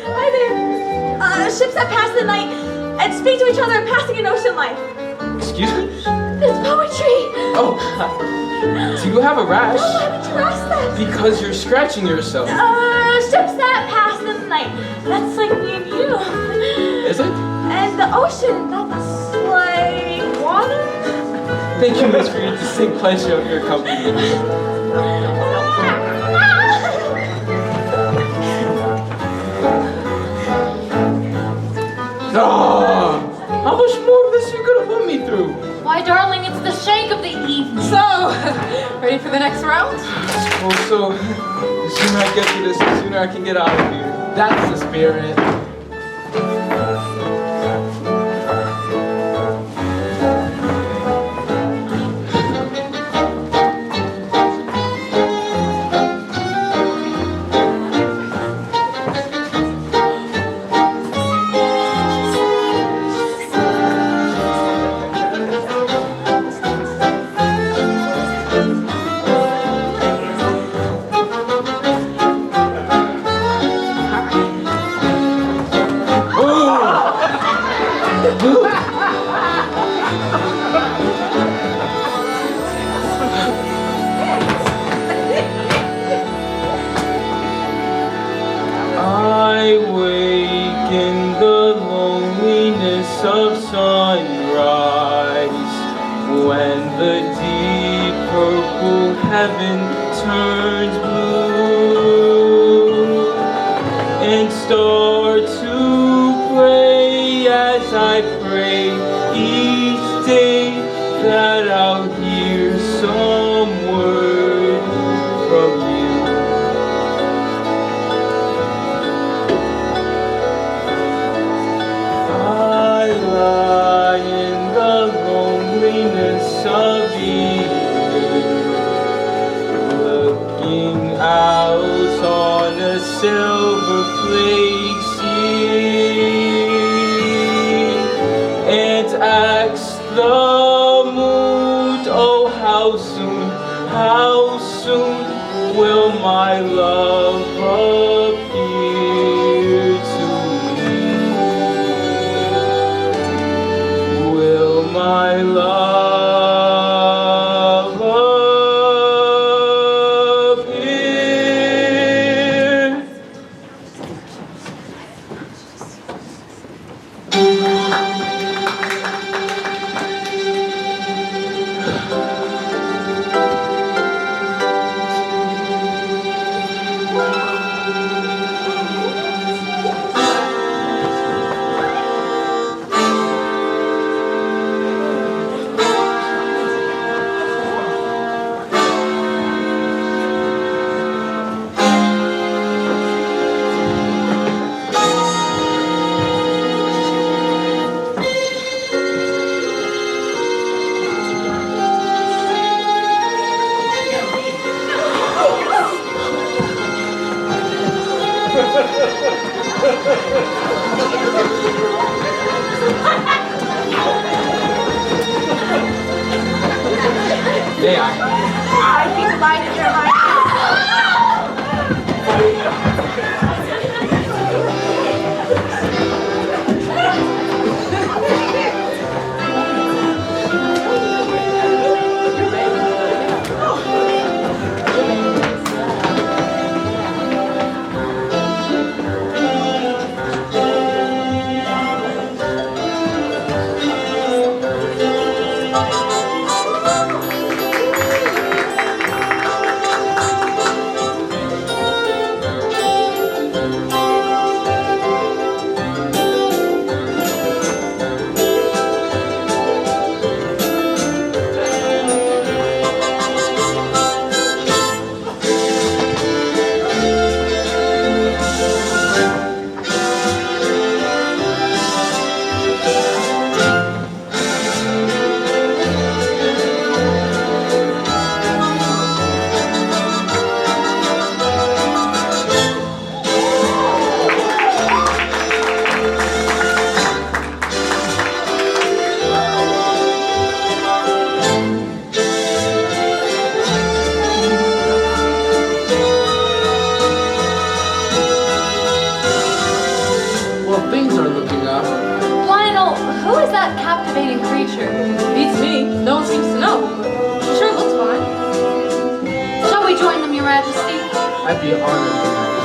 Hi there. Ships that pass the night and speak to each other passing an ocean life. Excuse me? It's poetry. Oh, do you have a rash? Why would you ask that? Because you're scratching yourself. Ships that pass the night. That's like me and you. Is it? And the ocean, that's like water. Thank you, miss, for your distinct pleasure of your company. Ah, how much more of this you gonna put me through? Why, darling, it's the shank of the evening. So, ready for the next round? Oh, so the sooner I get to this, the sooner I can get out of here. That's the spirit. I wake in the loneliness of sunrise, when the deep purple heaven turns blue, and start to pray as I pray each day that I'll hear some word from you. I lie in the loneliness of evening, looking out on a silver flake sea, and ask the moon, oh how soon will my love appear to me? Will my love appear? May I? I'd be delighted, Your nature. Beats me. No one seems to know, but it sure looks fine. Shall we join them, Your Majesty? I'd be honored, Your Majesty.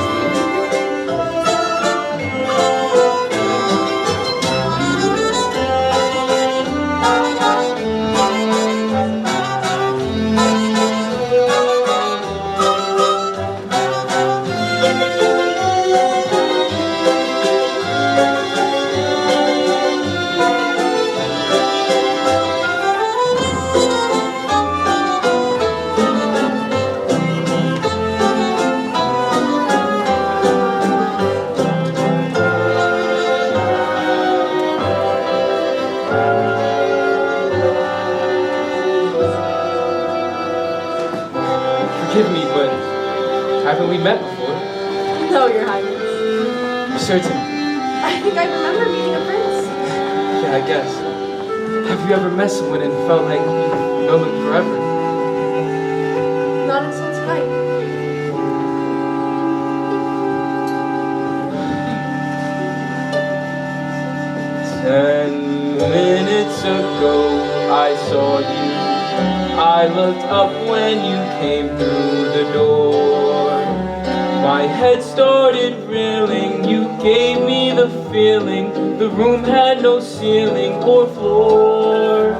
Forgive me, but haven't we met before? No, Your Highness. For certain. I think I remember meeting a prince. Yeah, I guess. Have you ever met someone and felt like you've known them forever? Not until tonight. "10 minutes ago I saw you. I looked up when you came through the door. My head started reeling, you gave me the feeling. The room had no ceiling or floor.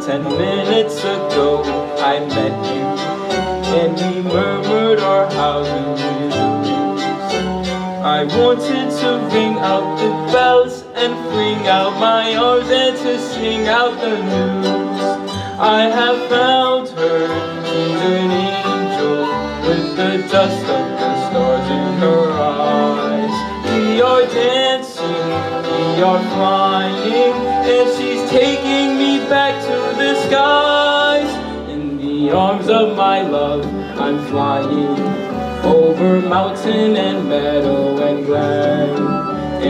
10 minutes ago I met you, and we murmured our how do you do's. I wanted to ring out the bells and fling out my arms and to sing out the news. I have found her, she's an angel, with the dust of the stars in her eyes. We are dancing, we are flying, and she's taking me back to the skies. In the arms of my love, I'm flying, over mountain and meadow and glen.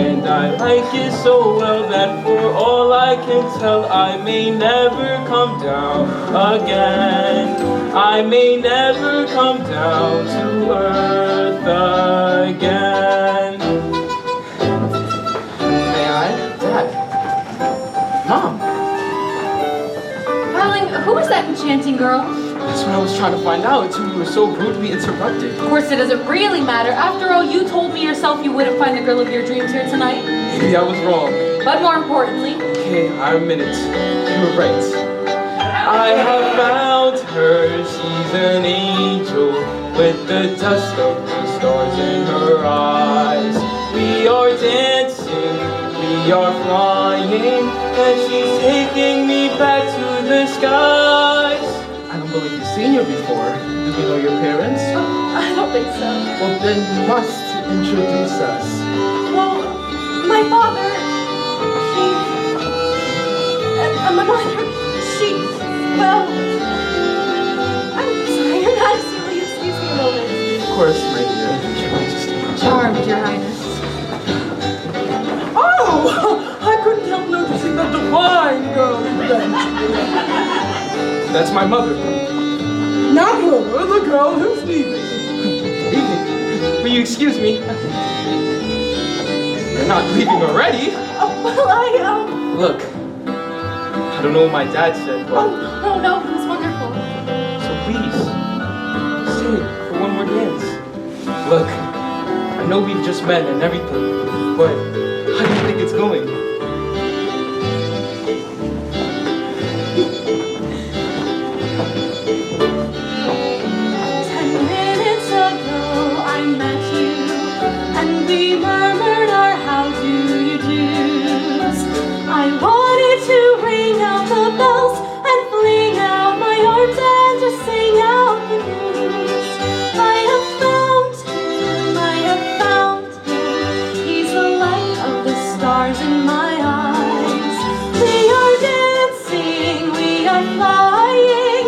And I like it so well that for all I can tell, I may never come down again. I may never come down to earth again." May I? Dad. Mom. Darling, who is that enchanting girl? That's what I was trying to find out until we were so rudely interrupted. Of course, it doesn't really matter. After all, you told me yourself you wouldn't find the girl of your dreams here tonight. Maybe I was wrong. But more importantly, Okay, I admit it. You were right. I have found her, she's an angel, with the dust of the stars in her eyes. We are dancing, we are flying, and she's taking me back to the skies. I don't believe you've seen her before. Do we know your parents? I don't think so. Well, then you must introduce us. Well, my father, my mother, well, I'm sorry, Your Majesty, will you excuse me a moment? Of course, my dear. Your Majesty. charmed, Your Highness. Oh, I couldn't help noticing the divine girl you mentioned. That's my mother. Not her, the girl who's leaving. Leaving? Will you excuse me? You're not leaving already. Well, Look, I don't know what my dad said, but no, it was wonderful. so please, stay for one more dance. Look, I know we've just met and everything, but how do you think it's going? 10 minutes ago I met you, and we murmured our how do you do's. I wanted to ring out the bells and fling out my arms and just sing out the news. I have found him, he's the light of the stars in my eyes. We are dancing, we are flying,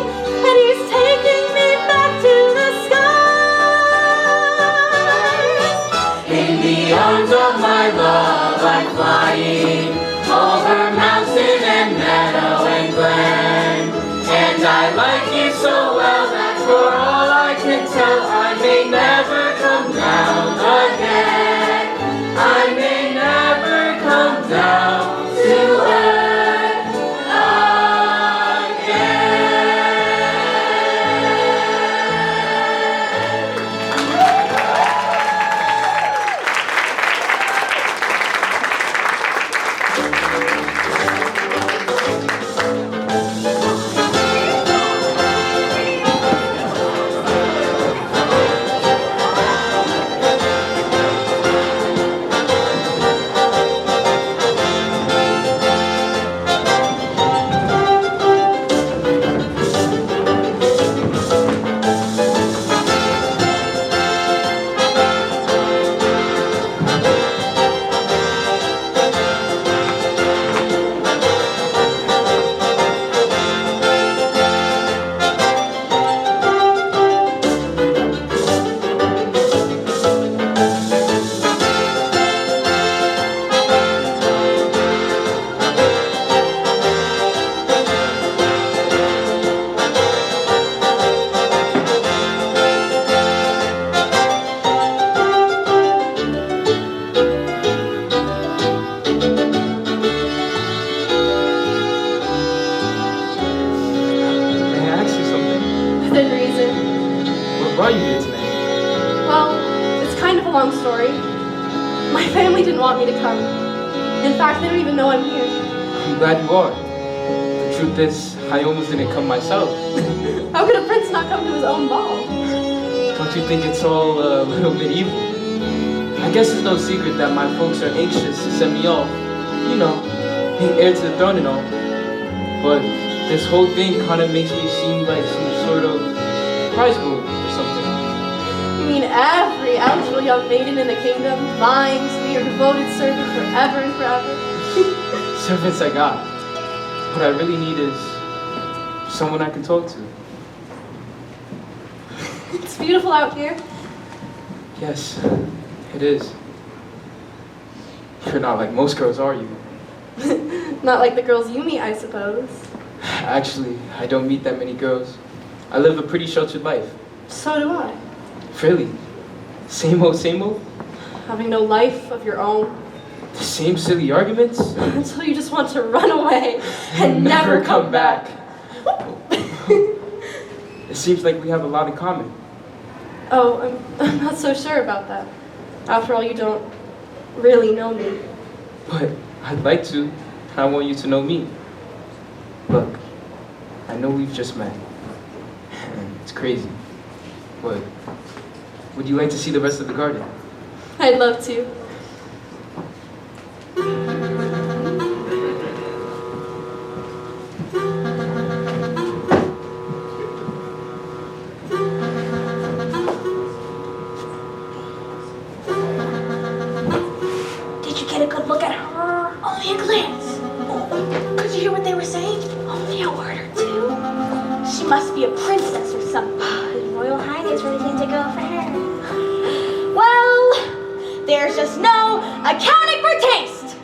and he's taking me back to the skies. In the arms of my love I'm flying, over mountain and meadow and glen. And I like you so well that for all I can tell, I may never come down again. I may never come down to earth again. Long story. My family didn't want me to come. In fact, they don't even know I'm here. I'm glad you are. The truth is, I almost didn't come myself. How could a prince not come to his own ball? Don't you think it's all a little bit evil? I guess it's no secret that my folks are anxious to send me off. You know, being heir to the throne and all. But this whole thing kind of makes me seem like some sort of prize move or something. You mean every eligible young maiden in the kingdom vying to be your devoted servant forever and forever? Servants I got. What I really need is someone I can talk to. It's beautiful out here. Yes, it is. You're not like most girls, are you? Not like the girls you meet, I suppose. Actually, I don't meet that many girls. I live a pretty sheltered life. So do I. Really? Same old, same old? Having no life of your own. The same silly arguments? Until you just want to run away and never come back. It seems like we have a lot in common. Oh, I'm not so sure about that. After all, you don't really know me. But I'd like to. I want you to know me. Look, I know we've just met. And it's crazy. But would you like to see the rest of the garden? I'd love to. Did you get a good look at her? Only a glance. Oh, could you hear what they were saying? Only a word or two. She must be a princess or something. His Royal Highness really seems to go for her. Well, there's just no accounting for taste.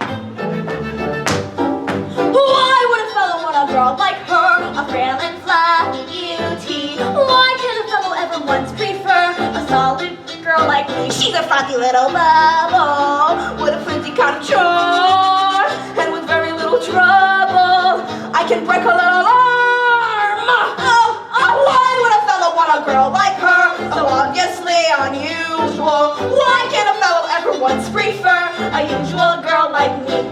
Why would a fellow want a girl like her, a frail and flappy beauty? Why can't a fellow ever once prefer a solid girl like me? She's a frothy little bubble with a flimsy kind of charm, and with very little trouble, I can break her little arm. Why would a fellow want a girl like her? So obviously unusual. Why can't a fellow ever once prefer a usual girl like me?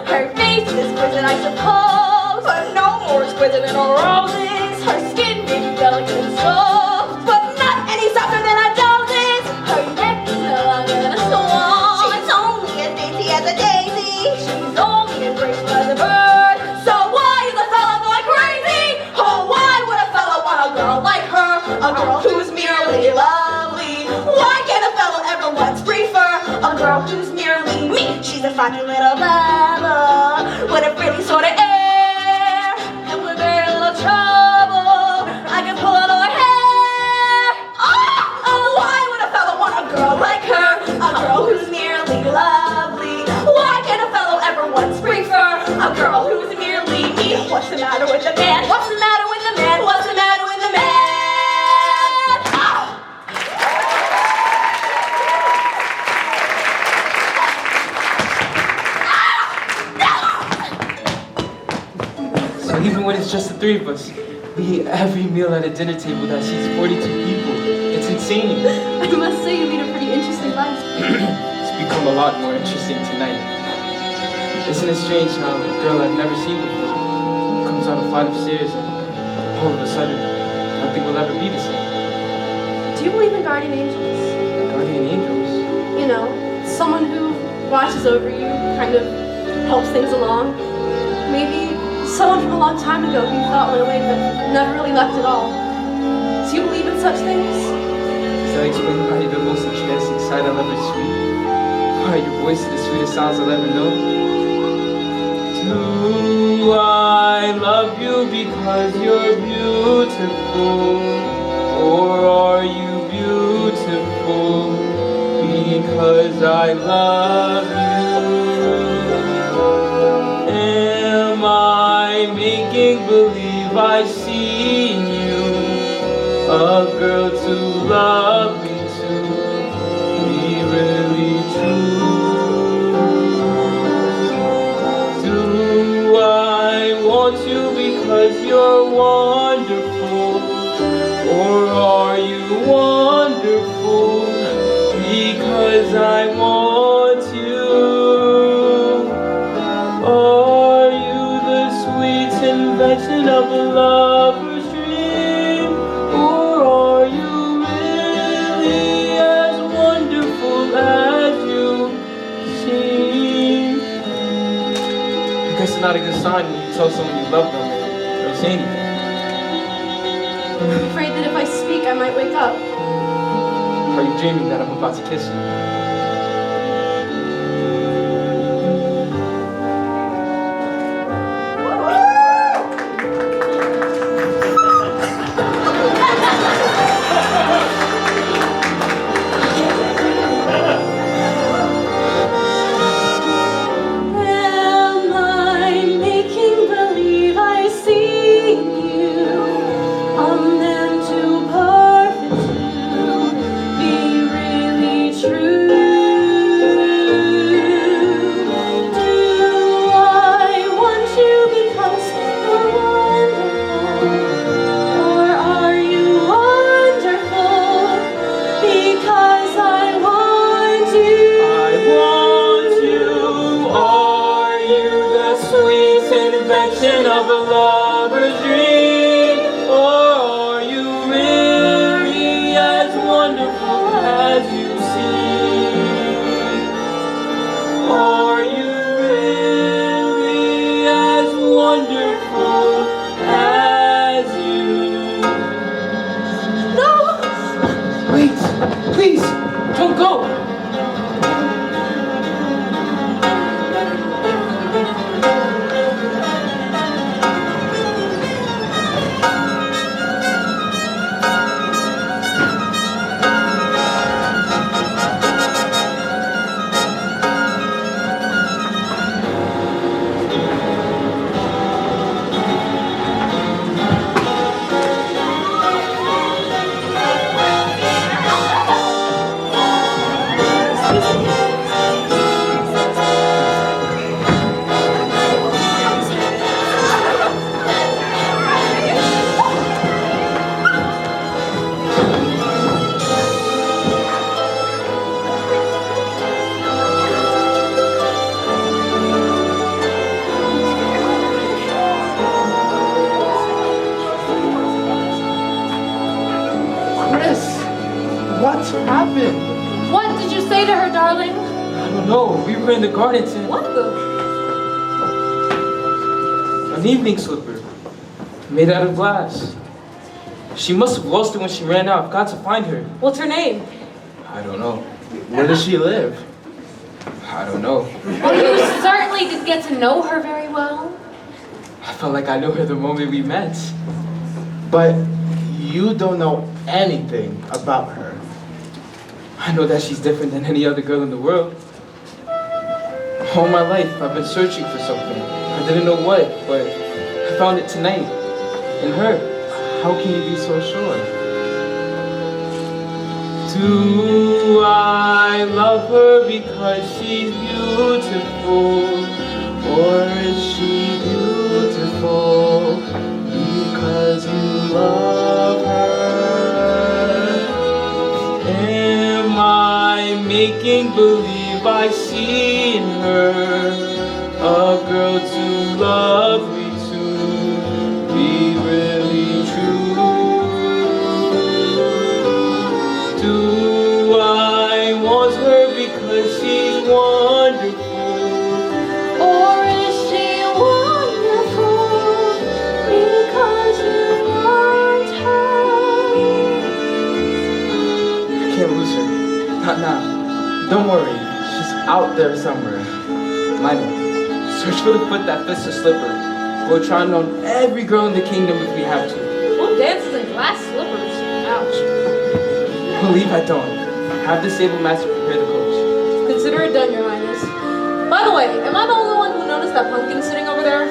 Her face is exquisite, I suppose, but no more exquisite than a rose's. Her skin may be delicate and soft, but not any softer than a dose's. Her neck is no longer than a swan. She's only as dainty as a daisy. She's only as graceful as a bird. So why is a fellow going crazy? Oh, why would a fellow want a girl like her? A girl who's merely lovely. Why can't a fellow ever once prefer a girl who's merely me? She's a funny little bubble with a pretty sort of air, and with very little trouble, I can pull out her hair. Why would a fellow want a girl like her? A girl who's merely lovely. Why can't a fellow ever once prefer a girl who's merely me? What's the matter with the man? What's the matter with the man? What's the matter with the man? So even when it's just the three of us, we eat every meal at a dinner table that seats 42 people. It's insane. I must say you lead a pretty interesting life. It's become a lot more interesting tonight. Isn't it strange how a girl I've never seen before comes out a flight of stairs and all of a sudden nothing will ever be the same? Do you believe in guardian angels? Guardian angels? You know, someone who watches over you, kind of helps things along. Maybe someone from a long time ago who you thought went away but never really left at all. Do you believe in such things? Does that explain why you're the most enchanting sight I'll ever see? Why your voice is the sweetest sounds I'll ever know? Do I love you because you're beautiful? Or are you beautiful because I love you? Am I making believe I see in you a girl to love me to be really true? Do I want you because you're wonderful? Or are you wonderful because because I want you. Are you the sweet invention of a lover's dream? Or are you really as wonderful as you seem? I guess it's not a good sign when you tell someone you love them and they don't say anything. I'm afraid that if I speak, I might wake up. Are you dreaming that I'm about to kiss you? Am I making believe I see you? I'm then too perfect to be really true. Do I want you because you're wonderful? Or are you wonderful because I want you? I want you. Are you the sweet invention of a lover's dream? Or are you really as wonderful as you seem? Are you really as wonderful as you? No! Wait, please, don't go. Chris, what's happened? What did you say to her, darling? I don't know. We were in the garden and What the? an evening slipper made out of glass. She must have lost it when she ran out. I've got to find her. What's her name? I don't know. Where does she live? I don't know. Well, you certainly did get to know her very well. I felt like I knew her the moment we met. But you don't know anything about her. I know that she's different than any other girl in the world. All my life, I've been searching for something. I didn't know what, but I found it tonight. In her. How can you be so sure? Do I love her because she's beautiful? Or is she beautiful because you love her? Am I making believe I see in her a girl too lovely to be really true? Do I want her because she's wonderful? Or is she wonderful because you want her? I can't lose her. Not now. Don't worry. She's out there somewhere. Lionel, search for the foot that fits the slipper. We'll try and on every girl in the kingdom if we have to. Who dances in glass slippers? Ouch. We'll leave at dawn. Have the stable master prepare the coach. Consider it done, Your Highness. By the way, am I the only one who noticed that pumpkin sitting over there?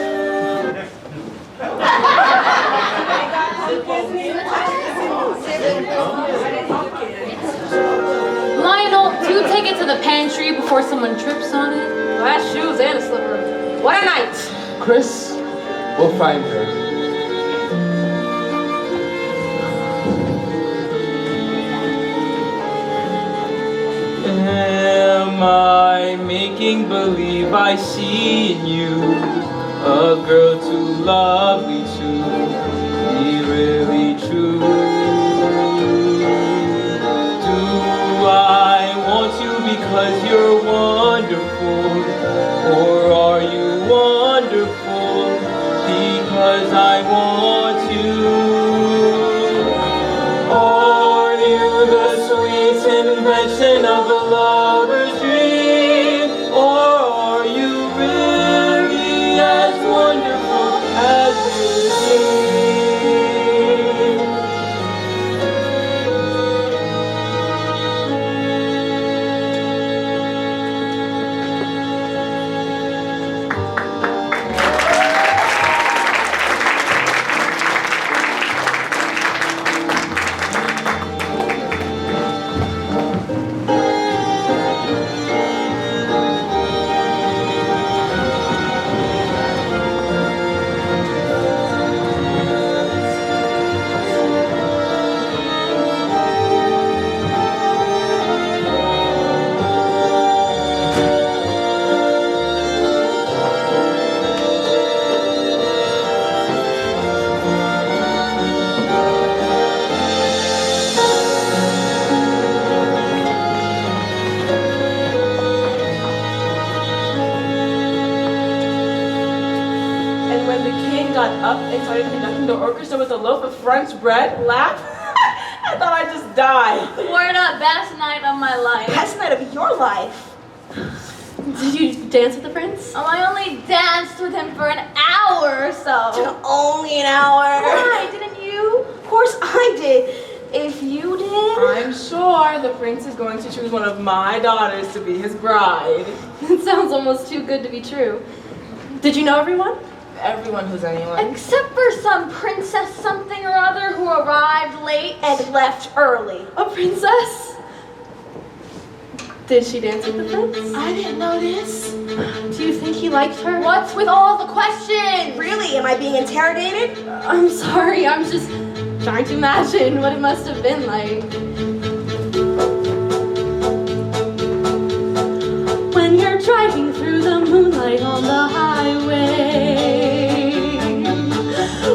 Lionel, do take it to the pantry before someone trips on it. Glass shoes and a slipper. What a night! Chris, we'll find her. And my making believe I see in you a girl too lovely to be really true? Do I want you because you're wonderful, or are you wonderful because I want you? Are you the sweet invention of a lover's dream, or are you really as wonderful as you seem? And when the king got up and started conducting the orchestra with a loaf of French bread, laugh, I thought I'd just die. Word up, best night of my life. Best night of your life. Did you dance with the prince? Oh, I only danced with him for an hour or so. Only an hour. Why, didn't you? Of course I did. If you did. I'm sure the prince is going to choose one of my daughters to be his bride. It sounds almost too good to be true. Did you know everyone? Everyone who's anyone. Except for some princess something or other who arrived late. And left early. A princess? Did she dance with the prince? I didn't know this. Do you think he liked her? What's with all the questions? Really? Am I being interrogated? I'm sorry, I'm just trying to imagine what it must have been like. When you're driving through the moonlight on the highway,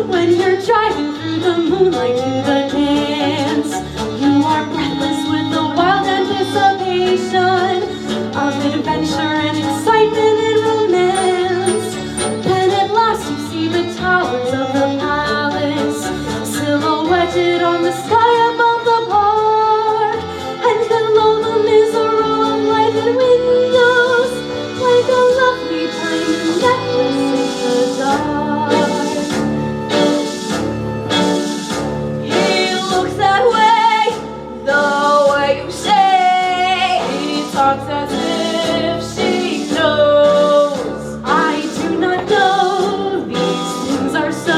when you're driving through the moonlight to the dance, you are breathless with the wild anticipation of adventure and excitement and romance. Then at last you see the towers of the palace silhouetted on the sky above the park, and below them is a row of lighted windows, like a lovely tiny necklace in the dark. He looks that way, the way you say. He talks as if she knows. I do not know, these things are so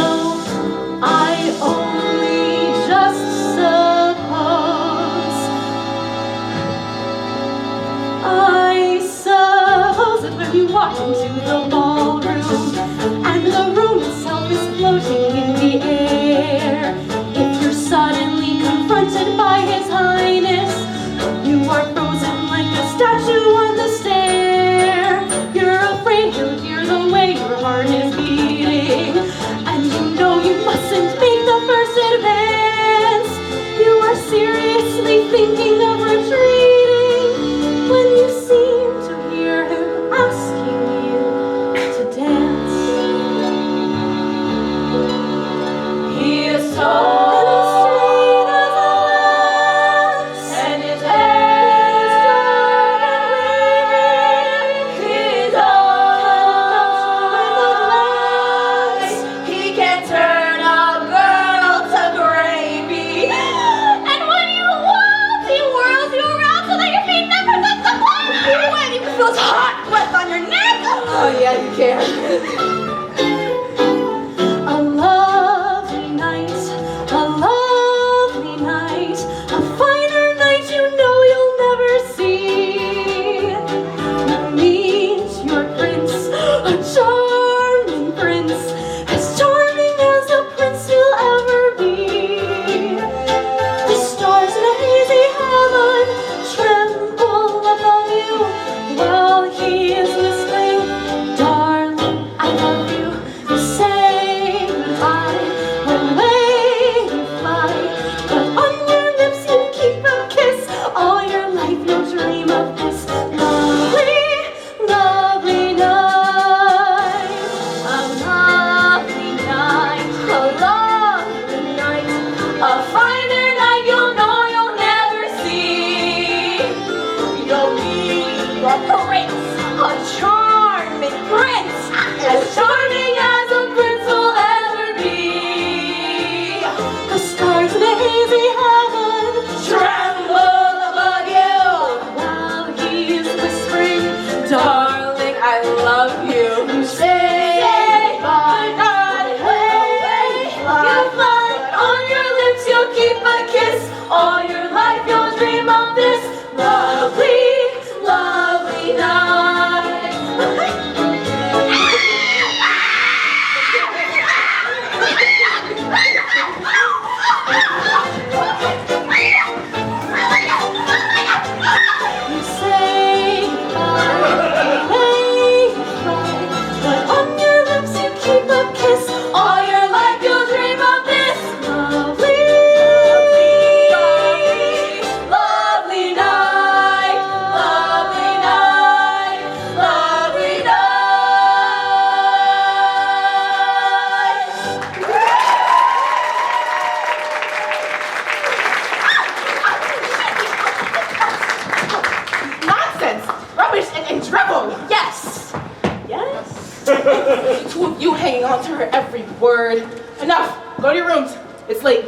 every word. Enough. Go to your rooms. It's late.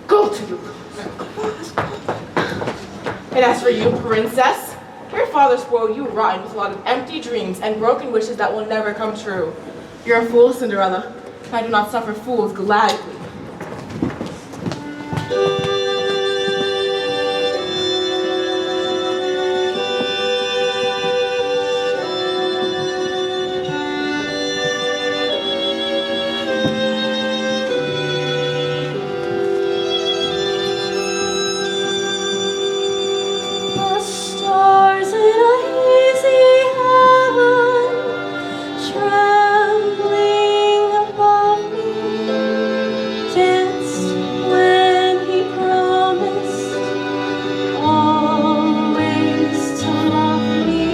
Go to your rooms. And as for you, princess, your father spoiled you rotten with a lot of empty dreams and broken wishes that will never come true. You're a fool, Cinderella. I do not suffer fools gladly. The stars in a hazy heaven, trembling above me, danced when he promised always to love me.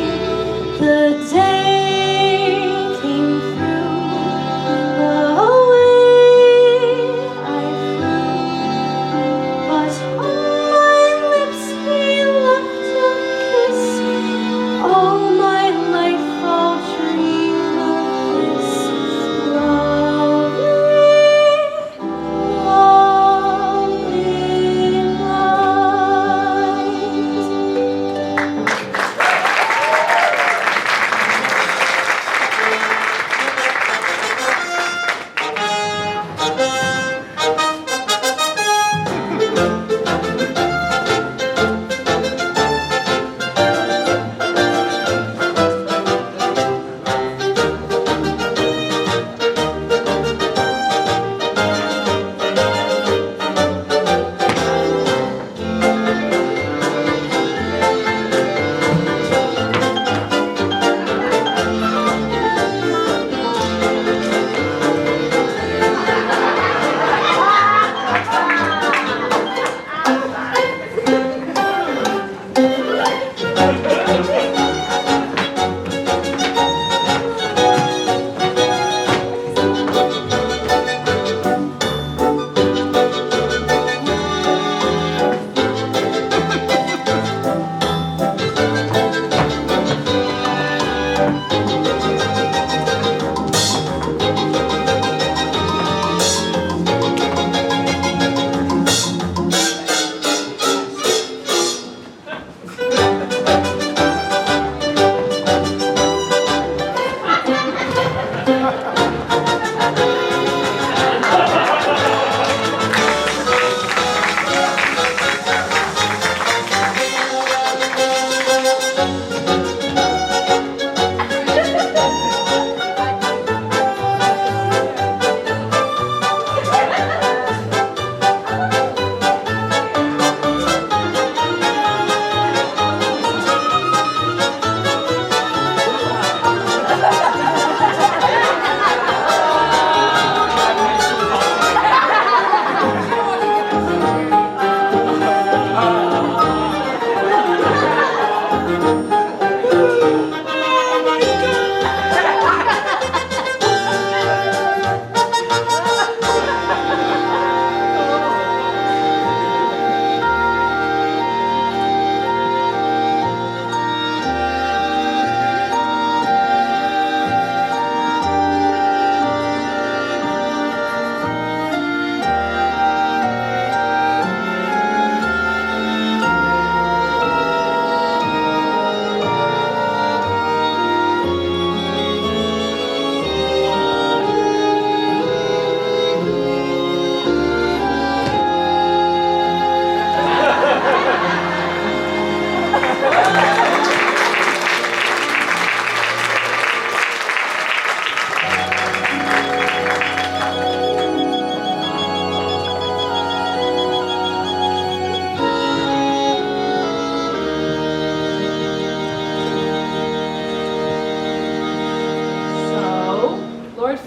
The day came through, the way I flew, but on my lips he left a kiss. All my life I'll dream of this. Lovely, lovely night.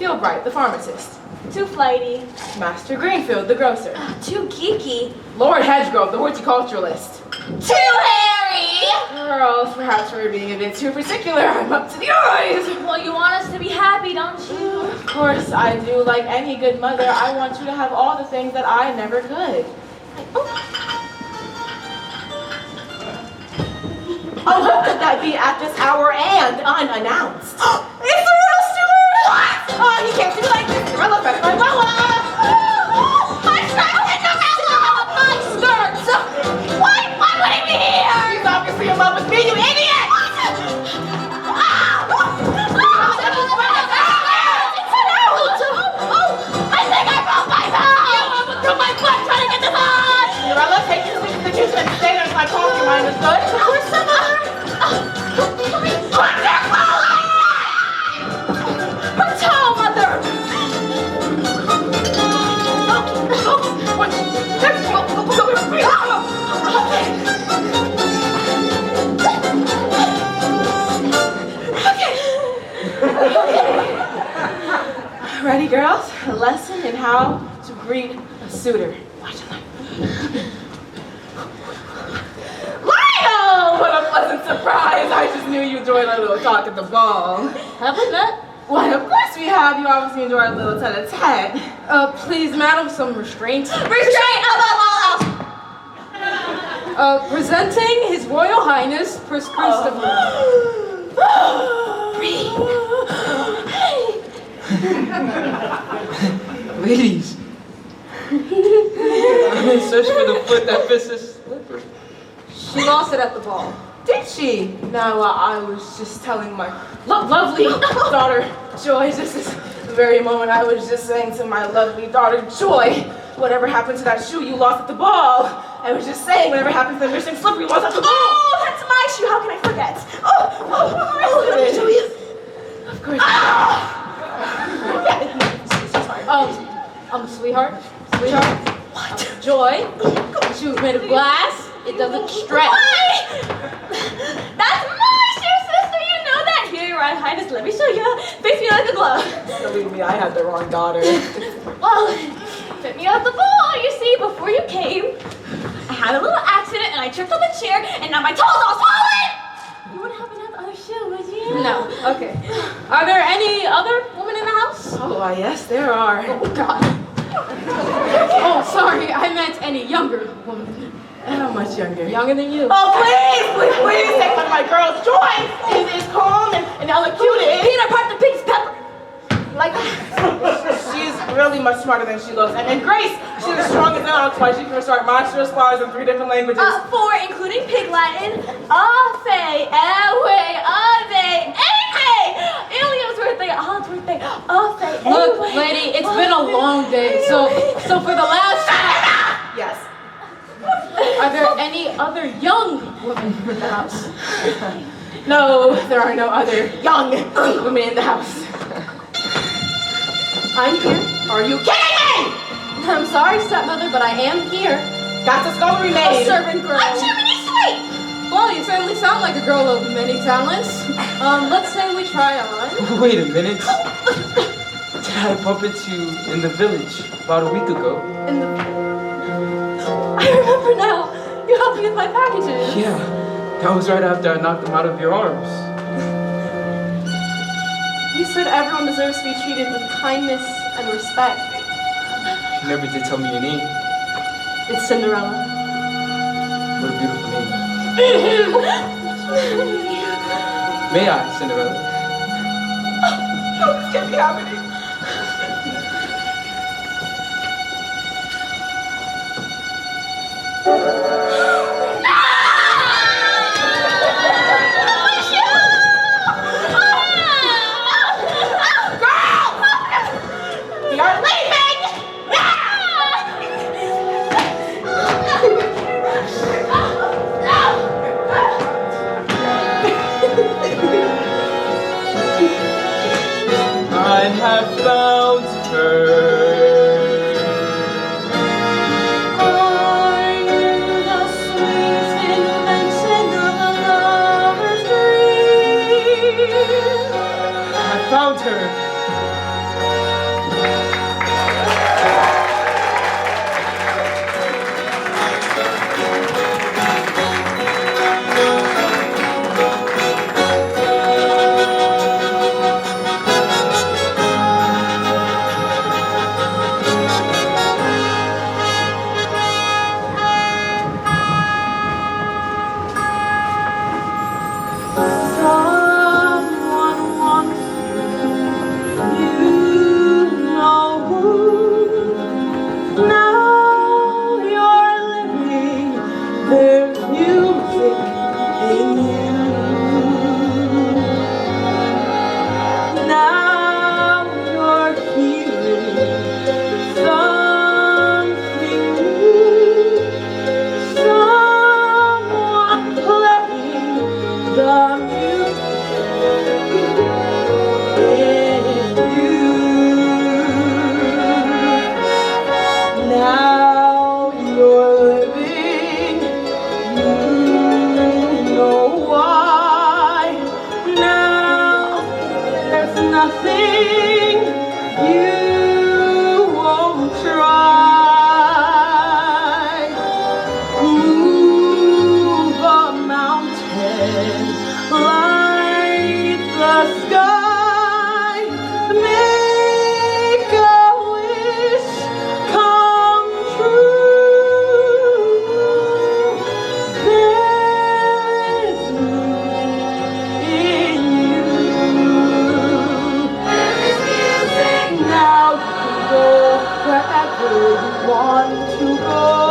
Albright, the pharmacist. Too flighty. Master Greenfield, the grocer. Too geeky. Lord Hedgegrove, the horticulturalist. Too hairy! Girls, perhaps we're being a bit too particular. I'm up to the eyes. Well, you want us to be happy, don't you? Of course I do. Like any good mother, I want you to have all the things that I never could. Oh, how could that be at this hour and unannounced? It's the real steward! What? Oh, he can't do like this. Cinderella, press my boa. My skirt, Cinderella! My skirt! Why would he be here? He's obviously in love with me, you idiot! I think I broke my phone! Broke my foot trying to get this on! Cinderella, take your stick to the kitchen and stay there until I call you. Mine is good. Of course, Stepmother! Her toe, Mother! Ready, girls? A lesson in how to greet a suitor. Watch it. Lionel! What a pleasant surprise! I just knew you'd enjoy our little talk at the ball. Have we met? Why, of course we have. You obviously enjoy our little tete-a-tete. Please, madam, some restraint. Restraint above all else! Presenting His Royal Highness, Prince Christopher. Ladies, I'm in search for the foot that fits this slipper. She lost it at the ball. Did she? No, I was just telling my lovely daughter, Joy, just this very moment I was just saying to my lovely daughter, Joy, whatever happened to that shoe you lost at the ball? I was just saying, whatever happened to the missing slipper you lost at the ball? Oh, that's my shoe. How can I forget? Let me show you. Of course. Sweetheart. What? Joy. The shoe is made of glass. It doesn't stretch. That's my shoe, sister. You know that. Here, Your Royal Highness. Let me show you. Fits me like a glove. Believe me, I had the wrong daughter. Well, fit me like the ball. You see, before you came, I had a little accident and I tripped on the chair and now my toes all swollen. You wouldn't happen to have the other shoe, would you? No. Okay. Are there any other women in the house? Oh, why, yes, there are. Oh, God. Oh, sorry. I meant any younger woman. How much younger? Younger than you. Oh, please, take one of my girls. Joy is calm and elocuted. Peanut part the pig's pepper. Like, she's really much smarter than she looks. And Grace, she's as strong as an ox. Why she can recite monstrous bars in 3 different languages. 4, including Pig Latin. Afe, ewe, ave, ave. Ilium's birthday, Aunt's birthday. Afe, Look, lady, it's been a long day, so for the last time, Yes. are there any other young women in the house? No, there are no other young women in the house. I'm here. Are you kidding me? I'm sorry, stepmother, but I am here. That's a scullery A maid. servant girl. I'm Jiminy Sweet. Well, you certainly sound like a girl of many talents. Let's say we try on. Wait a minute. Did I bump into you in the village about a week ago? I remember now. You helped me with my packages. Yeah, that was right after I knocked them out of your arms. You said everyone deserves to be treated with kindness and respect. You never did tell me your name. It's Cinderella. What a beautiful name. May I, Cinderella? How this can be happening? I have found her. Are you wherever you want to go.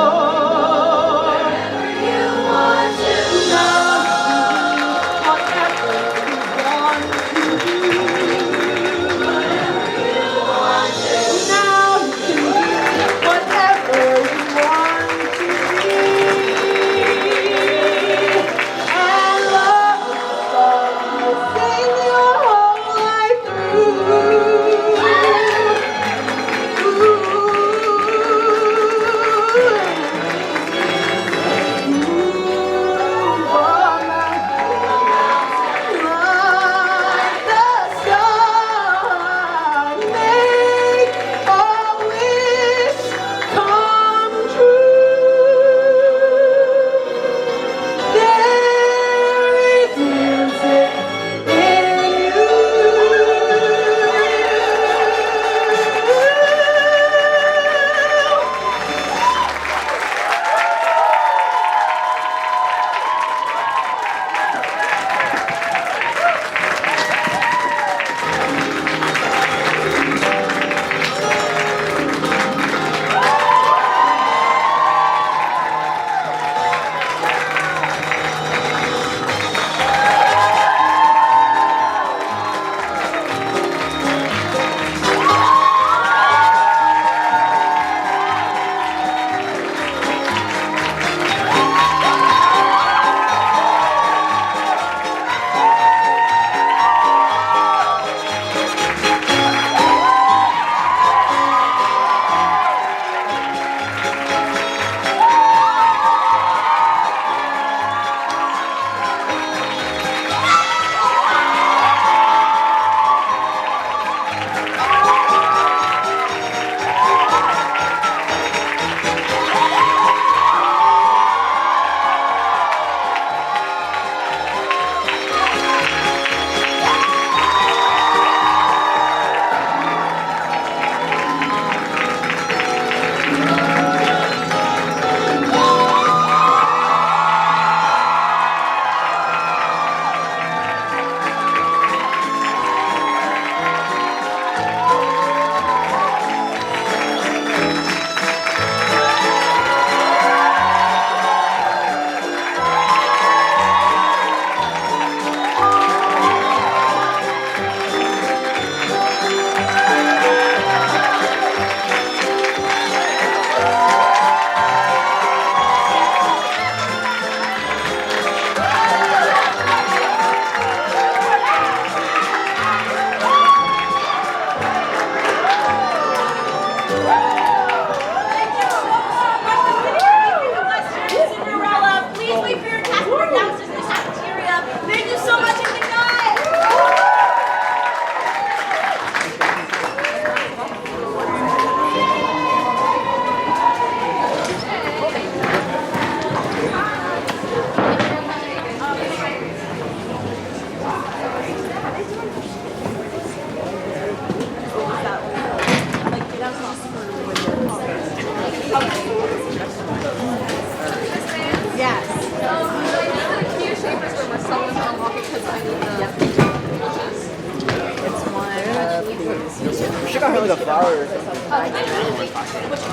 She got her like a flower or something.